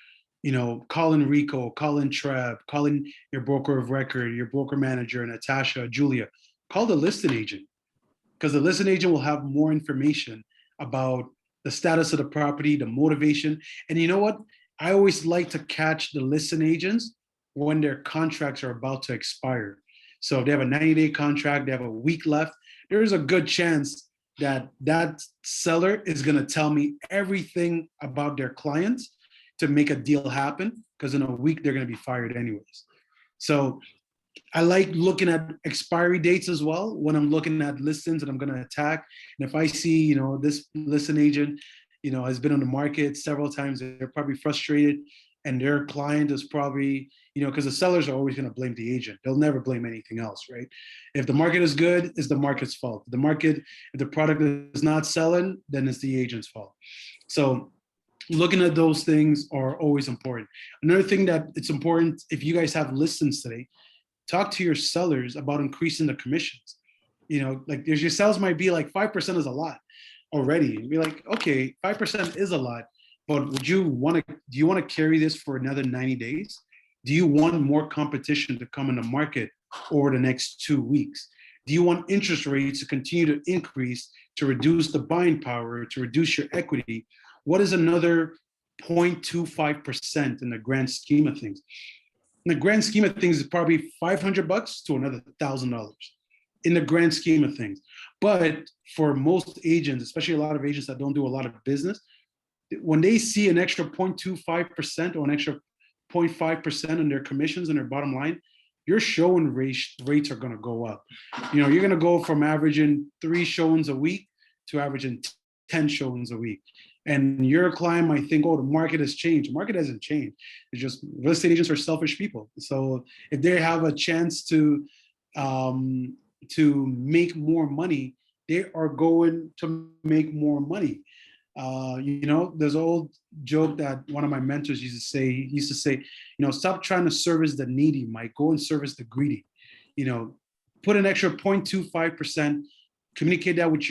call in Rico, call in Trev, call in your broker of record, your broker manager, Natasha, Julia. Call the listing agent, because the listing agent will have more information about the status of the property, the motivation. And you know what? I always like to catch the listing agents when their contracts are about to expire. So if they have a 90-day contract, they have a week left, there's a good chance that that seller is going to tell me everything about their clients to make a deal happen, because in a week they're going to be fired anyways. So I like looking at expiry dates as well when I'm looking at listings that I'm going to attack. And if I see, this listing agent, has been on the market several times, they're probably frustrated, and their client is probably, because the sellers are always going to blame the agent. They'll never blame anything else, right? If the market is good, it's the market's fault. If the product is not selling, then it's the agent's fault. So looking at those things are always important. Another thing that it's important, if you guys have listings today, talk to your sellers about increasing the commissions. Like your sales might be like 5% is a lot already. Be like, okay, 5% is a lot, but do you want to carry this for another 90 days? Do you want more competition to come in the market over the next 2 weeks? Do you want interest rates to continue to increase, to reduce the buying power, to reduce your equity? What is another 0.25% in the grand scheme of things? In the grand scheme of things, it's probably $500 to another $1,000 in the grand scheme of things. But for most agents, especially a lot of agents that don't do a lot of business, when they see an extra 0.25% or an extra 0.5% in their commissions and their bottom line, your showing rates are going to go up. You're going to go from averaging 3 showings a week to averaging 10 showings a week. And your client might think, oh, the market has changed. The market hasn't changed. It's just real estate agents are selfish people. So if they have a chance to make more money, they are going to make more money. There's an old joke that one of my mentors used to say, stop trying to service the needy, Mike. Go and service the greedy. Put an extra 0.25%, communicate that with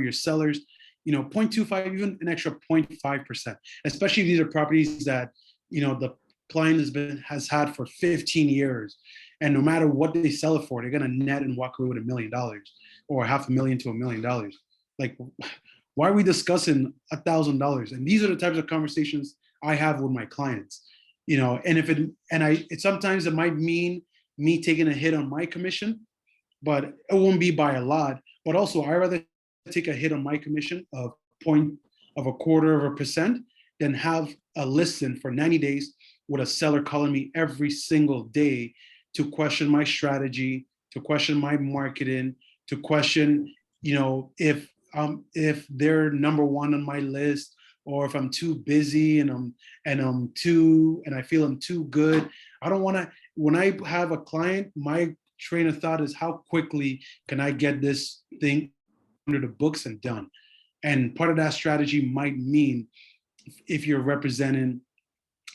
your sellers, 0.25, even an extra 0.5%, especially if these are properties that, the client has had for 15 years. And no matter what they sell it for, they're going to net and walk away with $1 million or $500,000 to $1 million. Like, why are we discussing $1,000? And these are the types of conversations I have with my clients, and sometimes it might mean me taking a hit on my commission, but it won't be by a lot. But also, I'd rather take a hit on my commission of 0.25% than have a listing for 90 days with a seller calling me every single day to question my strategy, to question my marketing, to question, if they're number one on my list, or if I'm too busy and I feel I'm too good. I don't want to. When I have a client, my train of thought is, how quickly can I get this thing under the books and done? And part of that strategy might mean, if you're representing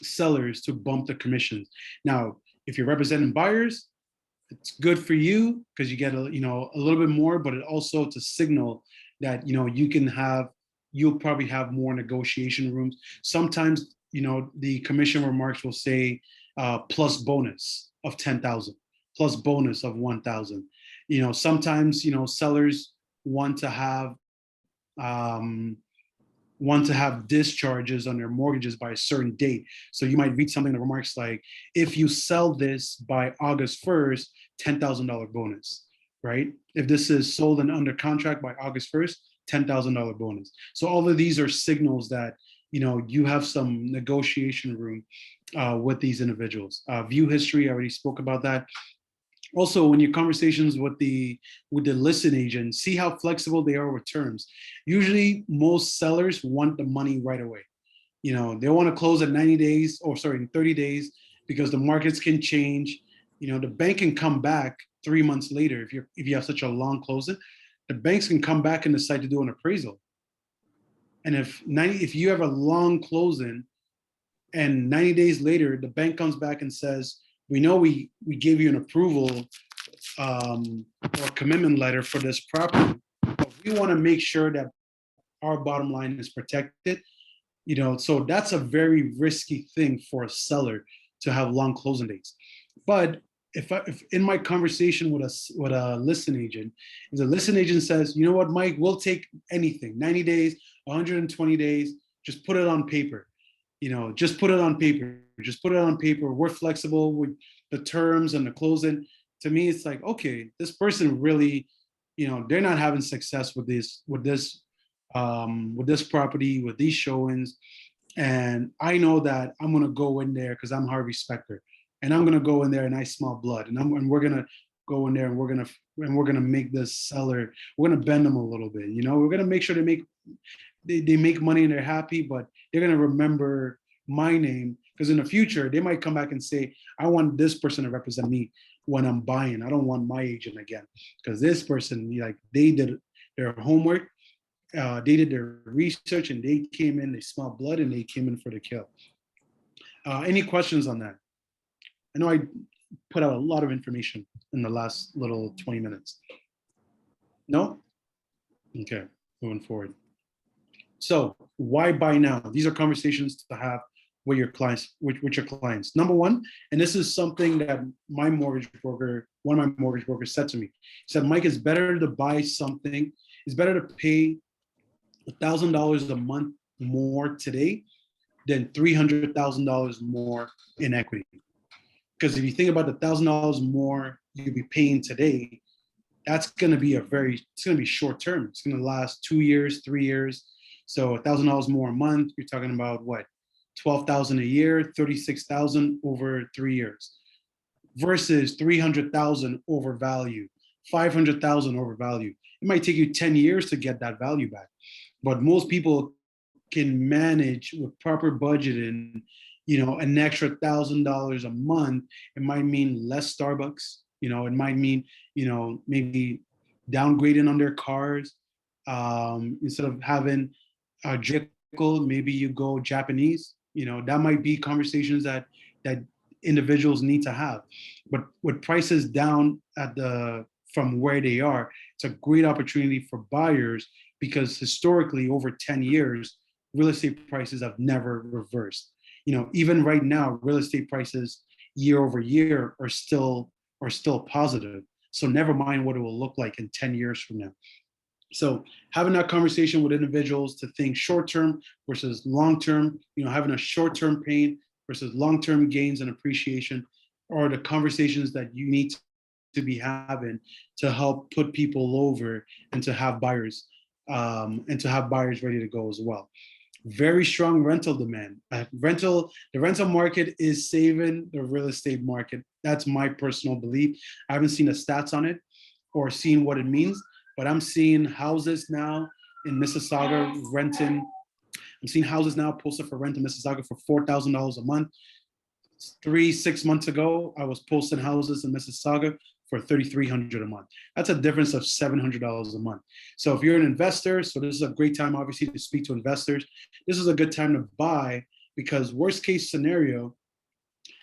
sellers, to bump the commissions. Now, if you're representing buyers, it's good for you because you get a little bit more, but it also to signal that you'll probably have more negotiation rooms. Sometimes the commission remarks will say plus bonus of 10,000, plus bonus of 1,000. Sometimes sellers want to have discharges on their mortgages by a certain date. So you might read something in the remarks like, if you sell this by August 1st, $10,000 bonus, right? If this is sold and under contract by August 1st, $10,000 bonus. So all of these are signals that, you have some negotiation room with these individuals. View history, I already spoke about that. Also, when your conversations with the listing agent, see how flexible they are with terms. Usually, most sellers want the money right away. They want to close at 90 days, in 30 days, because the markets can change. The bank can come back 3 months later if you have such a long closing. The banks can come back and decide to do an appraisal. And if you have a long closing, and 90 days later the bank comes back and says, we know we gave you an approval or commitment letter for this property, but we want to make sure that our bottom line is protected. So that's a very risky thing for a seller to have long closing dates. But if in my conversation with a listing agent, if the listing agent says, you know what, Mike, we'll take anything, 90 days, 120 days, just put it on paper. Just put it on paper. Just put it on paper. We're flexible with the terms and the closing. To me, it's like, okay, this person really, they're not having success with this property, with these showings. And I know that I'm gonna go in there because I'm Harvey Specter, and I'm gonna go in there and I smell blood, and we're gonna go in there and we're gonna make this seller, we're gonna bend them a little bit. We're gonna make sure they make money and they're happy, but they're gonna remember my name, because in the future they might come back and say, I want this person to represent me when I'm buying. I don't want my agent again, because this person, like, they did their homework, they did their research, and they came in, they smelled blood, and they came in for the kill. Any questions on that? I know I put out a lot of information in the last little 20 minutes. No? Okay, moving forward. So why buy now? These are conversations to have with your clients, with your clients. Number one, and this is something that one of my mortgage brokers said to me. He said, Mike, it's better to buy something. It's better to pay $1,000 a month more today than $300,000 more in equity. Because if you think about the $1,000 more you'll be paying today, that's going to be it's going to be short term. It's going to last 2 years, 3 years. So $1,000 more a month, you're talking about what? 12,000 a year, 36,000 over 3 years, versus 300,000 over value, 500,000 over value. It might take you 10 years to get that value back, but most people can manage with proper budgeting, an extra $1,000 a month. It might mean less Starbucks. It might mean, maybe downgrading on their cars. Instead of having a vehicle, maybe you go Japanese. That might be conversations that individuals need to have. But with prices down from where they are, it's a great opportunity for buyers, because historically, over 10 years, real estate prices have never reversed. Even right now, real estate prices year over year are still positive. So never mind what it will look like in 10 years from now. So having that conversation with individuals to think short-term versus long-term, having a short-term pain versus long-term gains and appreciation, are the conversations that you need to be having to help put people over and to have buyers ready to go as well. Very strong rental demand. The rental market is saving the real estate market. That's my personal belief. I haven't seen the stats on it or seen what it means, but I'm seeing houses now in Mississauga renting. I'm seeing houses now posted for rent in Mississauga for $4,000 a month. 6 months ago, I was posting houses in Mississauga for $3,300 a month. That's a difference of $700 a month. So if you're an investor, so this is a great time, obviously, to speak to investors. This is a good time to buy, because worst case scenario,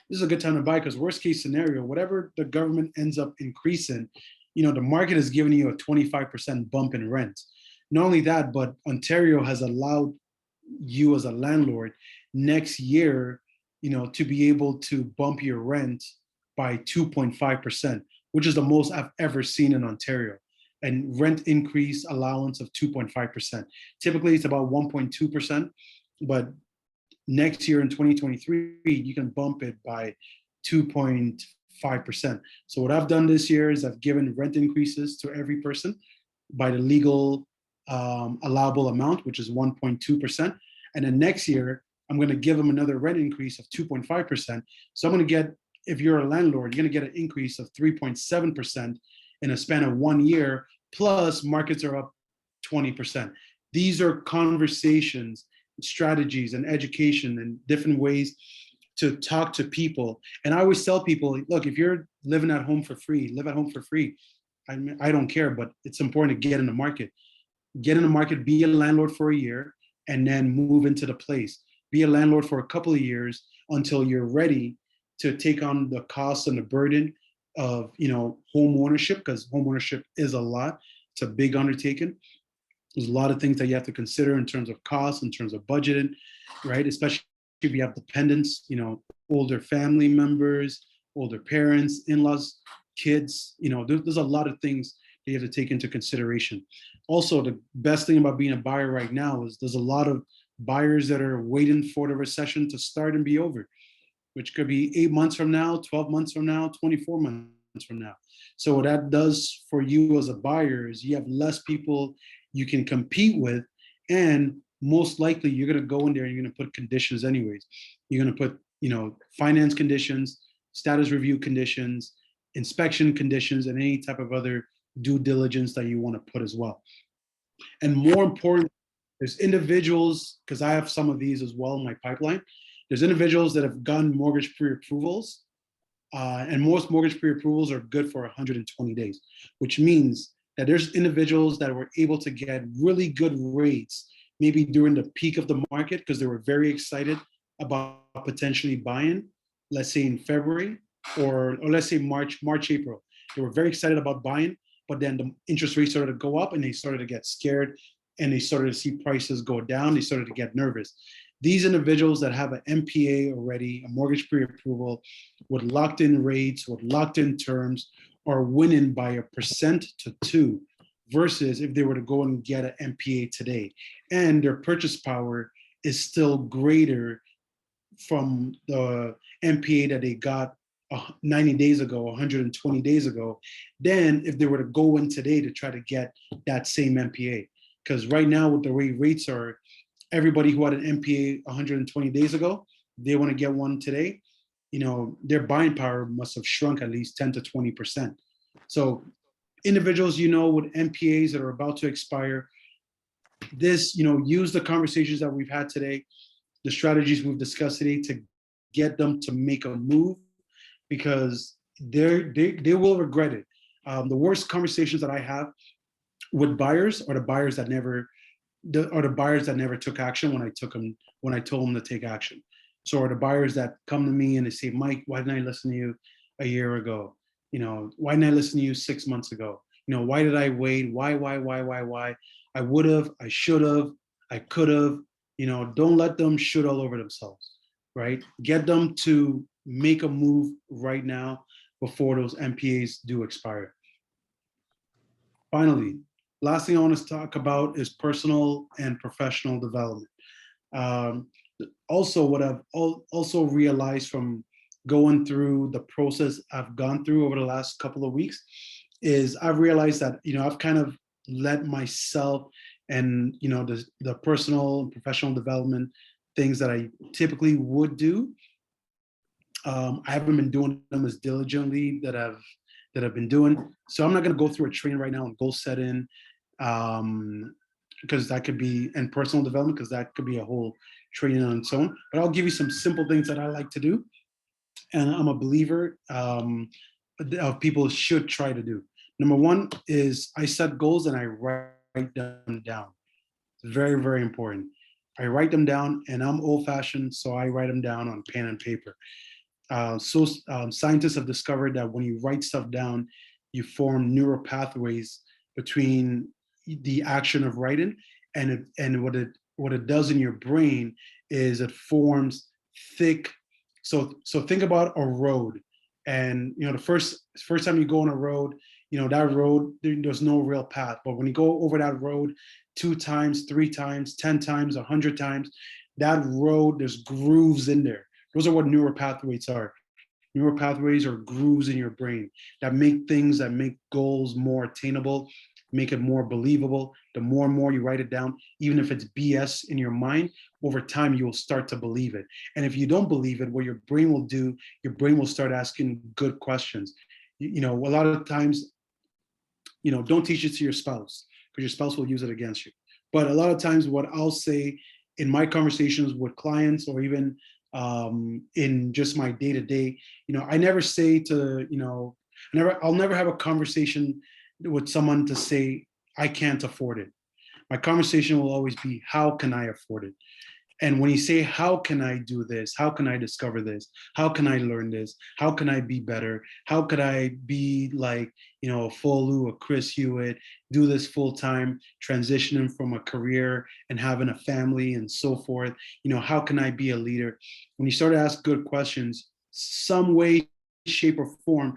whatever the government ends up increasing, the market is giving you a 25% bump in rent. Not only that, but Ontario has allowed you as a landlord next year, to be able to bump your rent by 2.5%, which is the most I've ever seen in Ontario. And rent increase allowance of 2.5%. Typically, it's about 1.2%, but next year in 2023, you can bump it by 2.5%. So what I've done this year is I've given rent increases to every person by the legal allowable amount, which is 1.2%. And then next year, I'm going to give them another rent increase of 2.5%. So I'm going to get, if you're a landlord, you're going to get an increase of 3.7% in a span of 1 year, plus markets are up 20%. These are conversations, strategies, and education and different ways to talk to people. And I always tell people, look, if you're living at home for free, live at home for free. I don't care, but it's important to get in the market. Get in the market, be a landlord for a year, and then move into the place. Be a landlord for a couple of years until you're ready to take on the cost and the burden of home ownership, because home ownership is a lot. It's a big undertaking. There's a lot of things that you have to consider in terms of costs, in terms of budgeting, right? Especially if you have dependents, older family members, older parents, in-laws, kids, there's a lot of things that you have to take into consideration. Also, the best thing about being a buyer right now is there's a lot of buyers that are waiting for the recession to start and be over, which could be 8 months from now, 12 months from now, 24 months from now. So what that does for you as a buyer is you have less people you can compete with, and most likely you're going to go in there and you're going to put conditions anyways. You're going to put, finance conditions, status review conditions, inspection conditions, and any type of other due diligence that you want to put as well. And more important, there's individuals, because I have some of these as well in my pipeline. There's individuals that have gotten mortgage pre-approvals, and most mortgage pre-approvals are good for 120 days, which means that there's individuals that were able to get really good rates, maybe during the peak of the market, because they were very excited about potentially buying, let's say in February, or let's say March, April. They were very excited about buying, but then the interest rates started to go up and they started to get scared and they started to see prices go down. They started to get nervous. These individuals that have an MPA already, a mortgage pre-approval, with locked in rates, with locked in terms, are winning by 1% to 2%, versus if they were to go and get an MPA today. And their purchase power is still greater from the MPA that they got 90 days ago, 120 days ago, than if they were to go in today to try to get that same MPA. Because right now, with the way rates are, everybody who had an MPA 120 days ago, they want to get one today, their buying power must have shrunk at least 10 to 20%. So individuals, with MPAs that are about to expire, use the conversations that we've had today, the strategies we've discussed today, to get them to make a move, because they will regret it. The worst conversations that I have with buyers are the buyers that never took action when I told them to take action. So are the buyers that come to me and they say, Mike, why didn't I listen to you a year ago? Why didn't I listen to you 6 months ago? Why did I wait? Why? I would have, I should have, I could have. Don't let them shoot all over themselves, right? Get them to make a move right now before those MPAs do expire. Finally, last thing I want to talk about is personal and professional development. Also, what I've also realized from going through the process I've gone through over the last couple of weeks is I've realized that, I've kind of let myself and, the personal and professional development things that I typically would do, I haven't been doing them as diligently that I've been doing. So I'm not going to go through a training right now on goal setting, because that could be, and personal development, because that could be a whole training on its own. But I'll give you some simple things that I like to do, and I'm a believer of people should try to do. Number one is I set goals and I write them down. It's very, very important. I write them down, and I'm old-fashioned, so I write them down on pen and paper. Scientists have discovered that when you write stuff down, you form neural pathways between the action of writing and what it does in your brain is it forms thick. So think about a road, and the first time you go on a road, that road, there's no real path. But when you go over that road 2 times, 3 times, 10 times, 100 times, that road, there's grooves in there. Those are what neural pathways are. Neural pathways are grooves in your brain that make goals more attainable, make it more believable. The more and more you write it down, even if it's BS in your mind, over time you will start to believe it. And if you don't believe it, what your brain will do, your brain will start asking good questions. A lot of times, don't teach it to your spouse, because your spouse will use it against you. But a lot of times what I'll say in my conversations with clients, or even in just my day-to-day, I never say to, I'll never have a conversation with someone to say, I can't afford it. My conversation will always be, how can I afford it? And when you say, how can I do this? How can I discover this? How can I learn this? How can I be better? How could I be like, a Folu, a Chris Hewitt, do this full time, transitioning from a career and having a family and so forth? How can I be a leader? When you start to ask good questions, some way, shape, or form,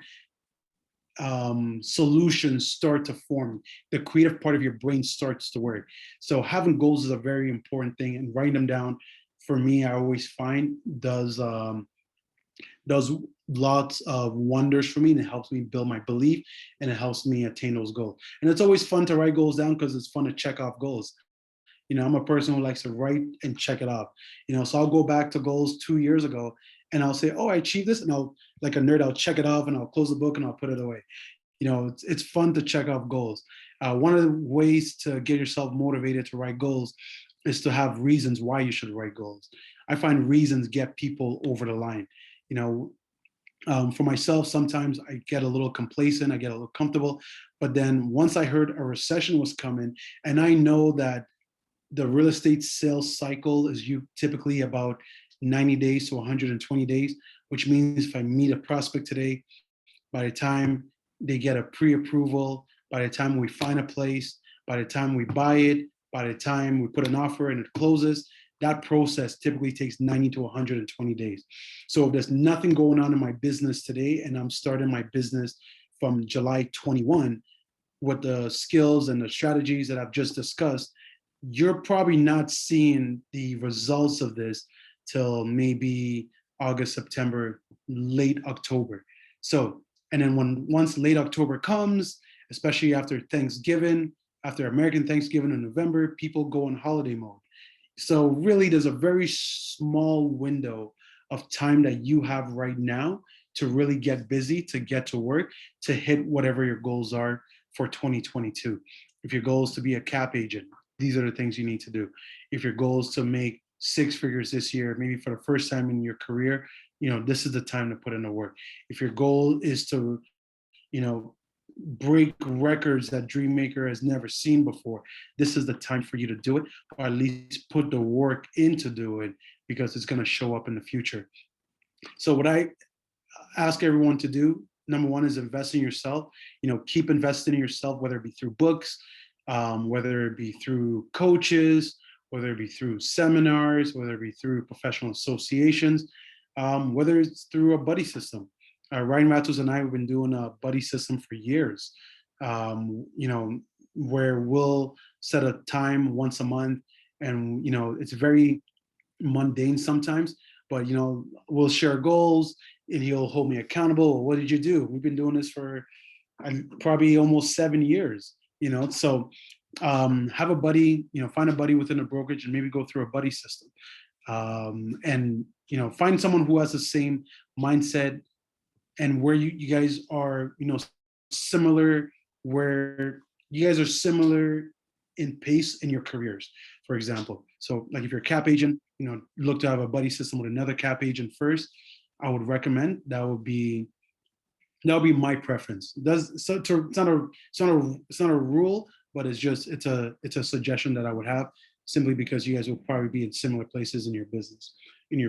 solutions start to form. The creative part of your brain starts to work. So having goals is a very important thing, and writing them down, for me, I always find does lots of wonders for me, and it helps me build my belief, and it helps me attain those goals. And it's always fun to write goals down because it's fun to check off goals. I'm a person who likes to write and check it off. So I'll go back to goals 2 years ago, and I'll say, oh, I achieved this, and I'll, like a nerd, I'll check it off, and I'll close the book, and I'll put it away. It's fun to check off goals. One of the ways to get yourself motivated to write goals is to have reasons why you should write goals. I find reasons get people over the line. For myself, sometimes I get a little complacent, I get a little comfortable, but then once I heard a recession was coming, and I know that the real estate sales cycle is typically about 90 days to 120 days, which means if I meet a prospect today, by the time they get a pre-approval, by the time we find a place, by the time we buy it, by the time we put an offer and it closes, that process typically takes 90 to 120 days. So if there's nothing going on in my business today, and I'm starting my business from July 21 with the skills and the strategies that I've just discussed, you're probably not seeing the results of this till maybe August, September, late October. So, and then once late October comes, especially after Thanksgiving, after American Thanksgiving in November, people go in holiday mode. So really, there's a very small window of time that you have right now to really get busy, to get to work, to hit whatever your goals are for 2022. If your goal is to be a cap agent, these are the things you need to do. If your goal is to make 6 figures this year, maybe for the first time in your career, this is the time to put in the work. If your goal is to, break records that Dreammaker has never seen before, this is the time for you to do it, or at least put the work into do it, because it's going to show up in the future. So what I ask everyone to do, number one, is invest in yourself. Keep investing in yourself, whether it be through books, whether it be through coaches, whether it be through seminars, whether it be through professional associations, whether it's through a buddy system. Ryan Matos and I have been doing a buddy system for years, where we'll set a time once a month, and it's very mundane sometimes, but we'll share goals, and he'll hold me accountable. What did you do? We've been doing this for probably almost 7 years. So have a buddy, find a buddy within a brokerage, and maybe go through a buddy system, and find someone who has the same mindset, and where you guys are, similar, where you guys are similar in pace in your careers, for example. So like if you're a cap agent, look to have a buddy system with another cap agent first. I would recommend that would be my preference. It's not a rule, but it's a suggestion that I would have, simply because you guys will probably be in similar places in your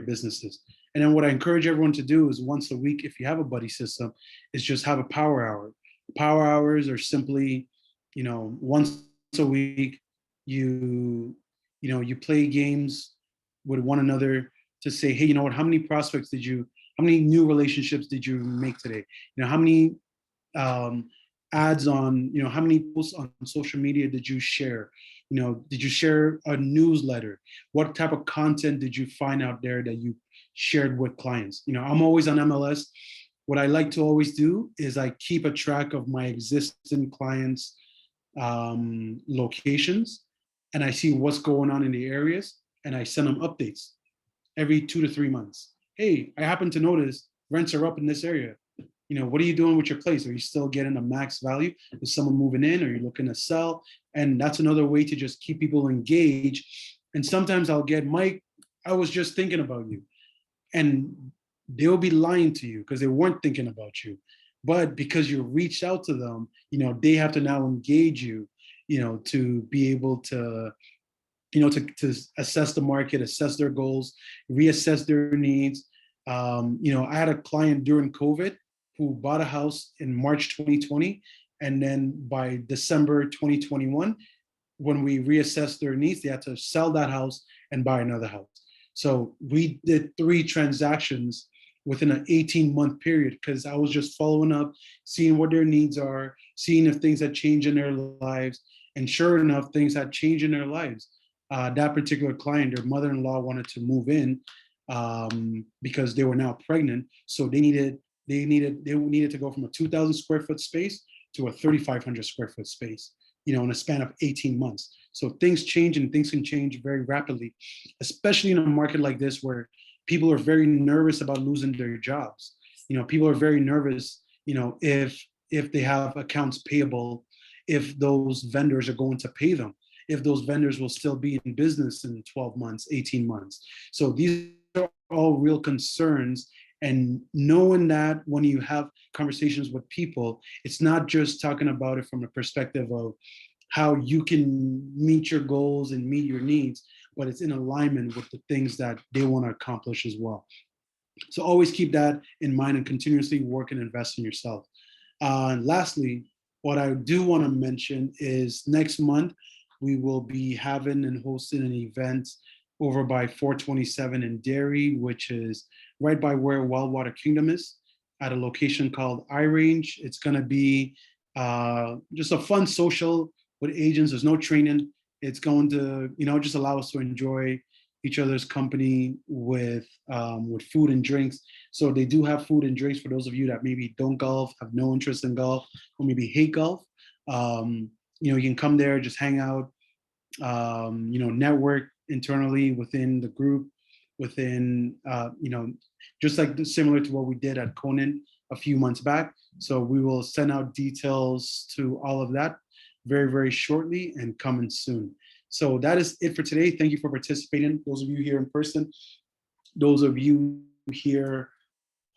businesses. And then what I encourage everyone to do is once a week, if you have a buddy system, is just have a power hour. Power hours are simply, once a week, you play games with one another to say, hey, how many prospects how many new relationships did you make today? How many ads on, how many posts on social media did you share? Did you share a newsletter? What type of content did you find out there that you shared with clients? I'm always on MLS. What I like to always do is I keep a track of my existing clients' locations, and I see what's going on in the areas, and I send them updates every 2 to 3 months. Hey, I happen to notice rents are up in this area. What are you doing with your place? Are you still getting a max value? Is someone moving in? Are you looking to sell? And that's another way to just keep people engaged. And sometimes I'll get, Mike, I was just thinking about you. And they'll be lying to you because they weren't thinking about you. But because you reached out to them, they have to now engage you, to be able to to assess the market, assess their goals, reassess their needs. I had a client during COVID who bought a house in March 2020, and then by December 2021, when we reassessed their needs, they had to sell that house and buy another house. So we did 3 transactions within an 18-month period because I was just following up, seeing what their needs are, seeing if things had changed in their lives. And sure enough, things had changed in their lives. That particular client, their mother-in-law wanted to move in because they were now pregnant. So they needed to go from a 2,000 square foot space to a 3,500 square foot space, in a span of 18 months. So things change, and things can change very rapidly, especially in a market like this where people are very nervous about losing their jobs. People are very nervous, if they have accounts payable, if those vendors are going to pay them, if those vendors will still be in business in 12 months, 18 months. So these are all real concerns. And knowing that when you have conversations with people, it's not just talking about it from a perspective of how you can meet your goals and meet your needs, but it's in alignment with the things that they want to accomplish as well. So always keep that in mind and continuously work and invest in yourself. Lastly, what I do want to mention is next month, we will be having and hosting an event over by 427 in Derry, which is right by where Wildwater Kingdom is, at a location called iRange. It's going to be just a fun social with agents. There's no training. It's going to, just allow us to enjoy each other's company with food and drinks. So they do have food and drinks for those of you that maybe don't golf, have no interest in golf, or maybe hate golf. You can come there, just hang out, network internally within the group, within, just like similar to what we did at Conan a few months back. So we will send out details to all of that very, very shortly and coming soon. So that is it for today. Thank you for participating. Those of you here in person, those of you here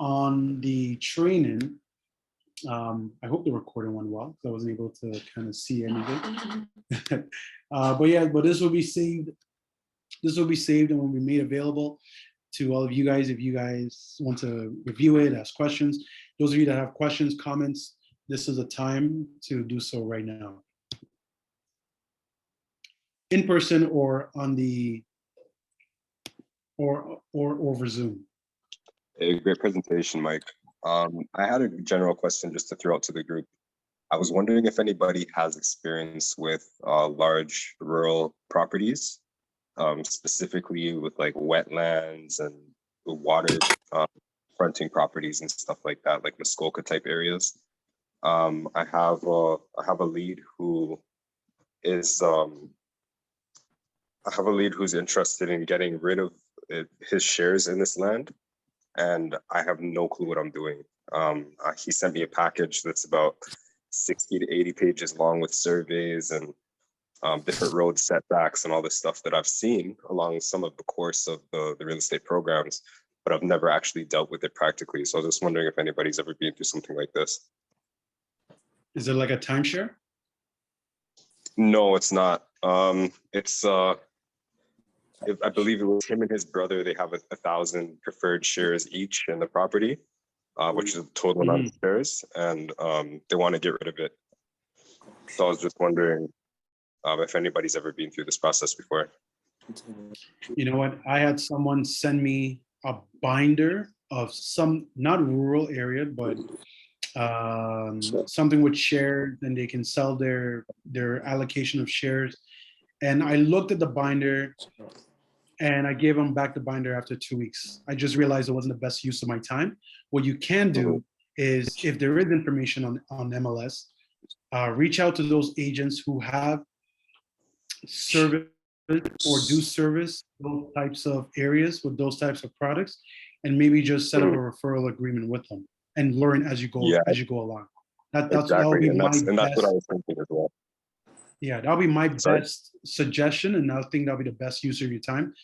on the training. I hope the recording went well because I wasn't able to kind of see anything. But this will be saved. This will be saved and will be made available to all of you guys if you guys want to review it, ask questions. Those of you that have questions, comments, this is a time to do so right now. In person or on the or over Zoom. A great presentation, Mike. I had a general question just to throw out to the group. I was wondering if anybody has experience with large rural properties, specifically with like wetlands and water fronting properties and stuff like that, like Muskoka type areas. I have a lead who is I have a lead who's interested in getting rid of his shares in this land, and I have no clue what I'm doing. He sent me a package that's about 60 to 80 pages long with surveys and different road setbacks and all this stuff that I've seen along some of the course of the real estate programs, but I've never actually dealt with it practically. So I was just wondering if anybody's ever been through something like this. Is it like a timeshare? No, it's not. I believe it was him and his brother. They have 1,000 preferred shares each in the property, which is a total amount of shares, and they want to get rid of it. So I was just wondering if anybody's ever been through this process before. You know what? I had someone send me a binder of some, not rural area, but something with shares, and they can sell their allocation of shares. And I looked at the binder and I gave them back the binder after 2 weeks. I just realized it wasn't the best use of my time. What you can do is, if there is information on MLS, reach out to those agents who have service or do service those types of areas with those types of products, and maybe just set up a referral agreement with them and learn as you go along. That'll be my best. And that's what I was thinking as well. Yeah, that'll be my best suggestion, and I think that'll be the best use of your time,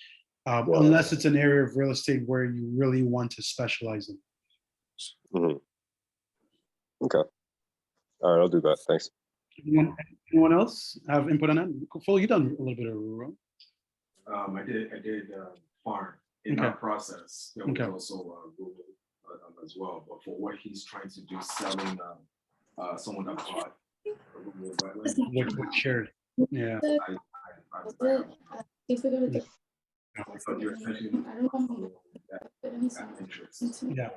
unless it's an area of real estate where you really want to specialize in. Okay. All right, I'll do that. Thanks. Anyone else have input on that? Phil, you done a little bit of rural. I did farm. In Okay. that process, there was Okay. also rural as well, but for what he's trying to do, selling someone that bought a rural wetland, What shared? Yeah. If we go to the because you're essentially that interest. Yeah.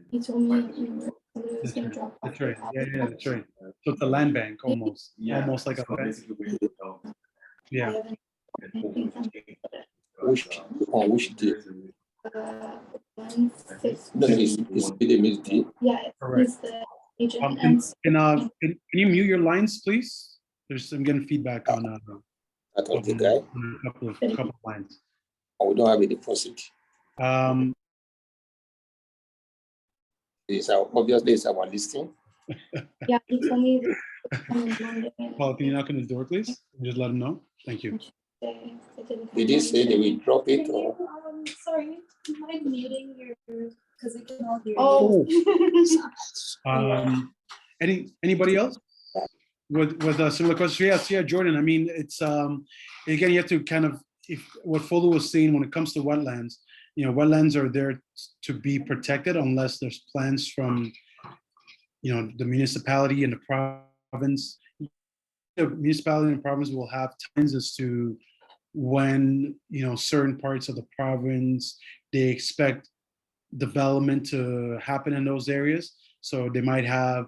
he told me, you know, it was That's gonna right. drop. That's right. Yeah, that's right. So it's a land bank almost, Yeah, almost like a so bank. basically we developed Yeah. and hopefully change, Which, on which day? No, it's PDMSD. Yeah, Correct. he's the agent. Can, and can you mute your lines, please? I'm getting feedback on That was the guy. on a couple of lines. And we don't have a deposit. Obviously it's our listing. yeah, he told me on Monday. Paul, can you knock on the door, please? Just let them know. Thank you. Did he say they will drop it or? Sorry, do you mind muting your, because we can all hear. Oh. Anybody else with a similar question? Yes, yeah, Jordan. I mean, it's again, you have to kind of, if what Folu was saying when it comes to wetlands, you know, wetlands are there to be protected unless there's plans from, you know, the municipality and the province. The municipality and province will have times as to when, you know, certain parts of the province, they expect development to happen in those areas. So they might have,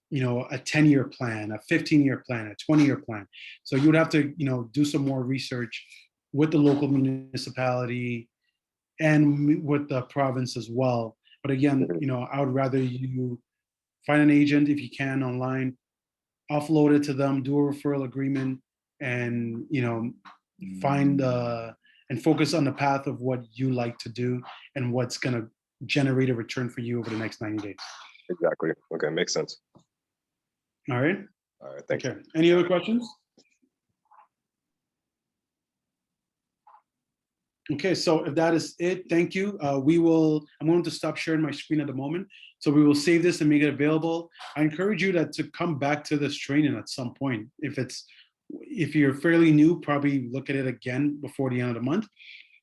you know, a 10-year plan, a 15-year plan, a 20-year plan. So you would have to, you know, do some more research with the local municipality and with the province as well. But again, you know, I would rather you find an agent if you can online, offload it to them, do a referral agreement, and, you know, find and focus on the path of what you like to do and what's going to generate a return for you over the next 90 days. Exactly. Okay, makes sense. All right. All right, thank you. Okay. Any other questions? Okay, so if that is it, thank you. I'm going to stop sharing my screen at the moment. So we will save this and make it available. I encourage you to come back to this training at some point. If you're fairly new, probably look at it again before the end of the month.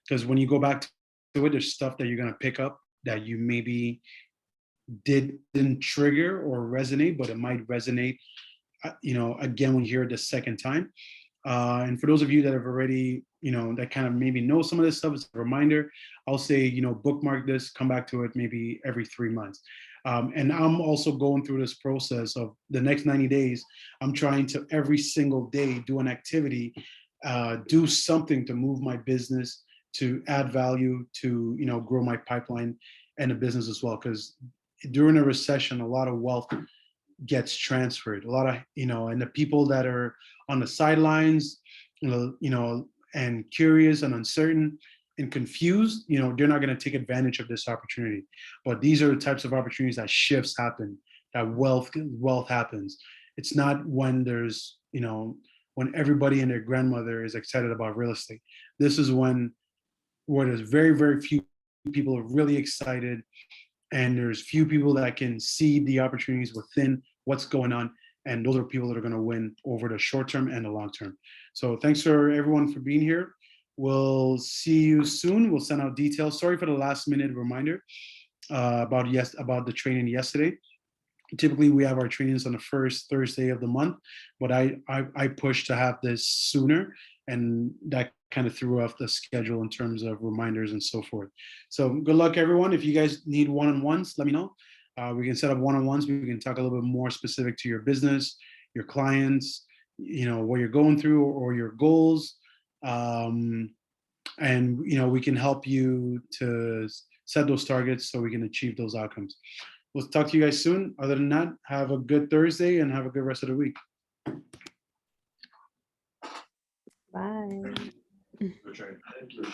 Because when you go back to it, there's stuff that you're gonna pick up that you maybe didn't trigger or resonate, but it might resonate, you know, again when you hear it the second time. And for those of you that have already, you know, that kind of maybe know some of this stuff, as a reminder, I'll say, you know, bookmark this, come back to it maybe every 3 months. And I'm also going through this process of the next 90 days. I'm trying to every single day do an activity, do something to move my business, to add value, to, you know, grow my pipeline and the business as well. Because during a recession, a lot of wealth gets transferred, a lot of, you know, and the people that are on the sidelines, you know, and curious and uncertain and confused, you know, they're not going to take advantage of this opportunity. But these are the types of opportunities that shifts happen, that wealth happens. It's not when there's, you know, when everybody and their grandmother is excited about real estate. This is where there's very, very few people are really excited, and there's few people that can see the opportunities within what's going on. And those are people that are going to win over the short term and the long term. So thanks for everyone for being here. We'll see you soon. We'll send out details. Sorry for the last minute reminder about the training yesterday. Typically we have our trainings on the first Thursday of the month, but I pushed to have this sooner, and that kind of threw off the schedule in terms of reminders and so forth. So good luck, everyone. If you guys need one-on-ones, let me know. We can set up one-on-ones. We can talk a little bit more specific to your business, your clients, you know, what you're going through or your goals. And, you know, we can help you to set those targets so we can achieve those outcomes. We'll talk to you guys soon. Other than that, have a good Thursday and have a good rest of the week. Bye. Thank you.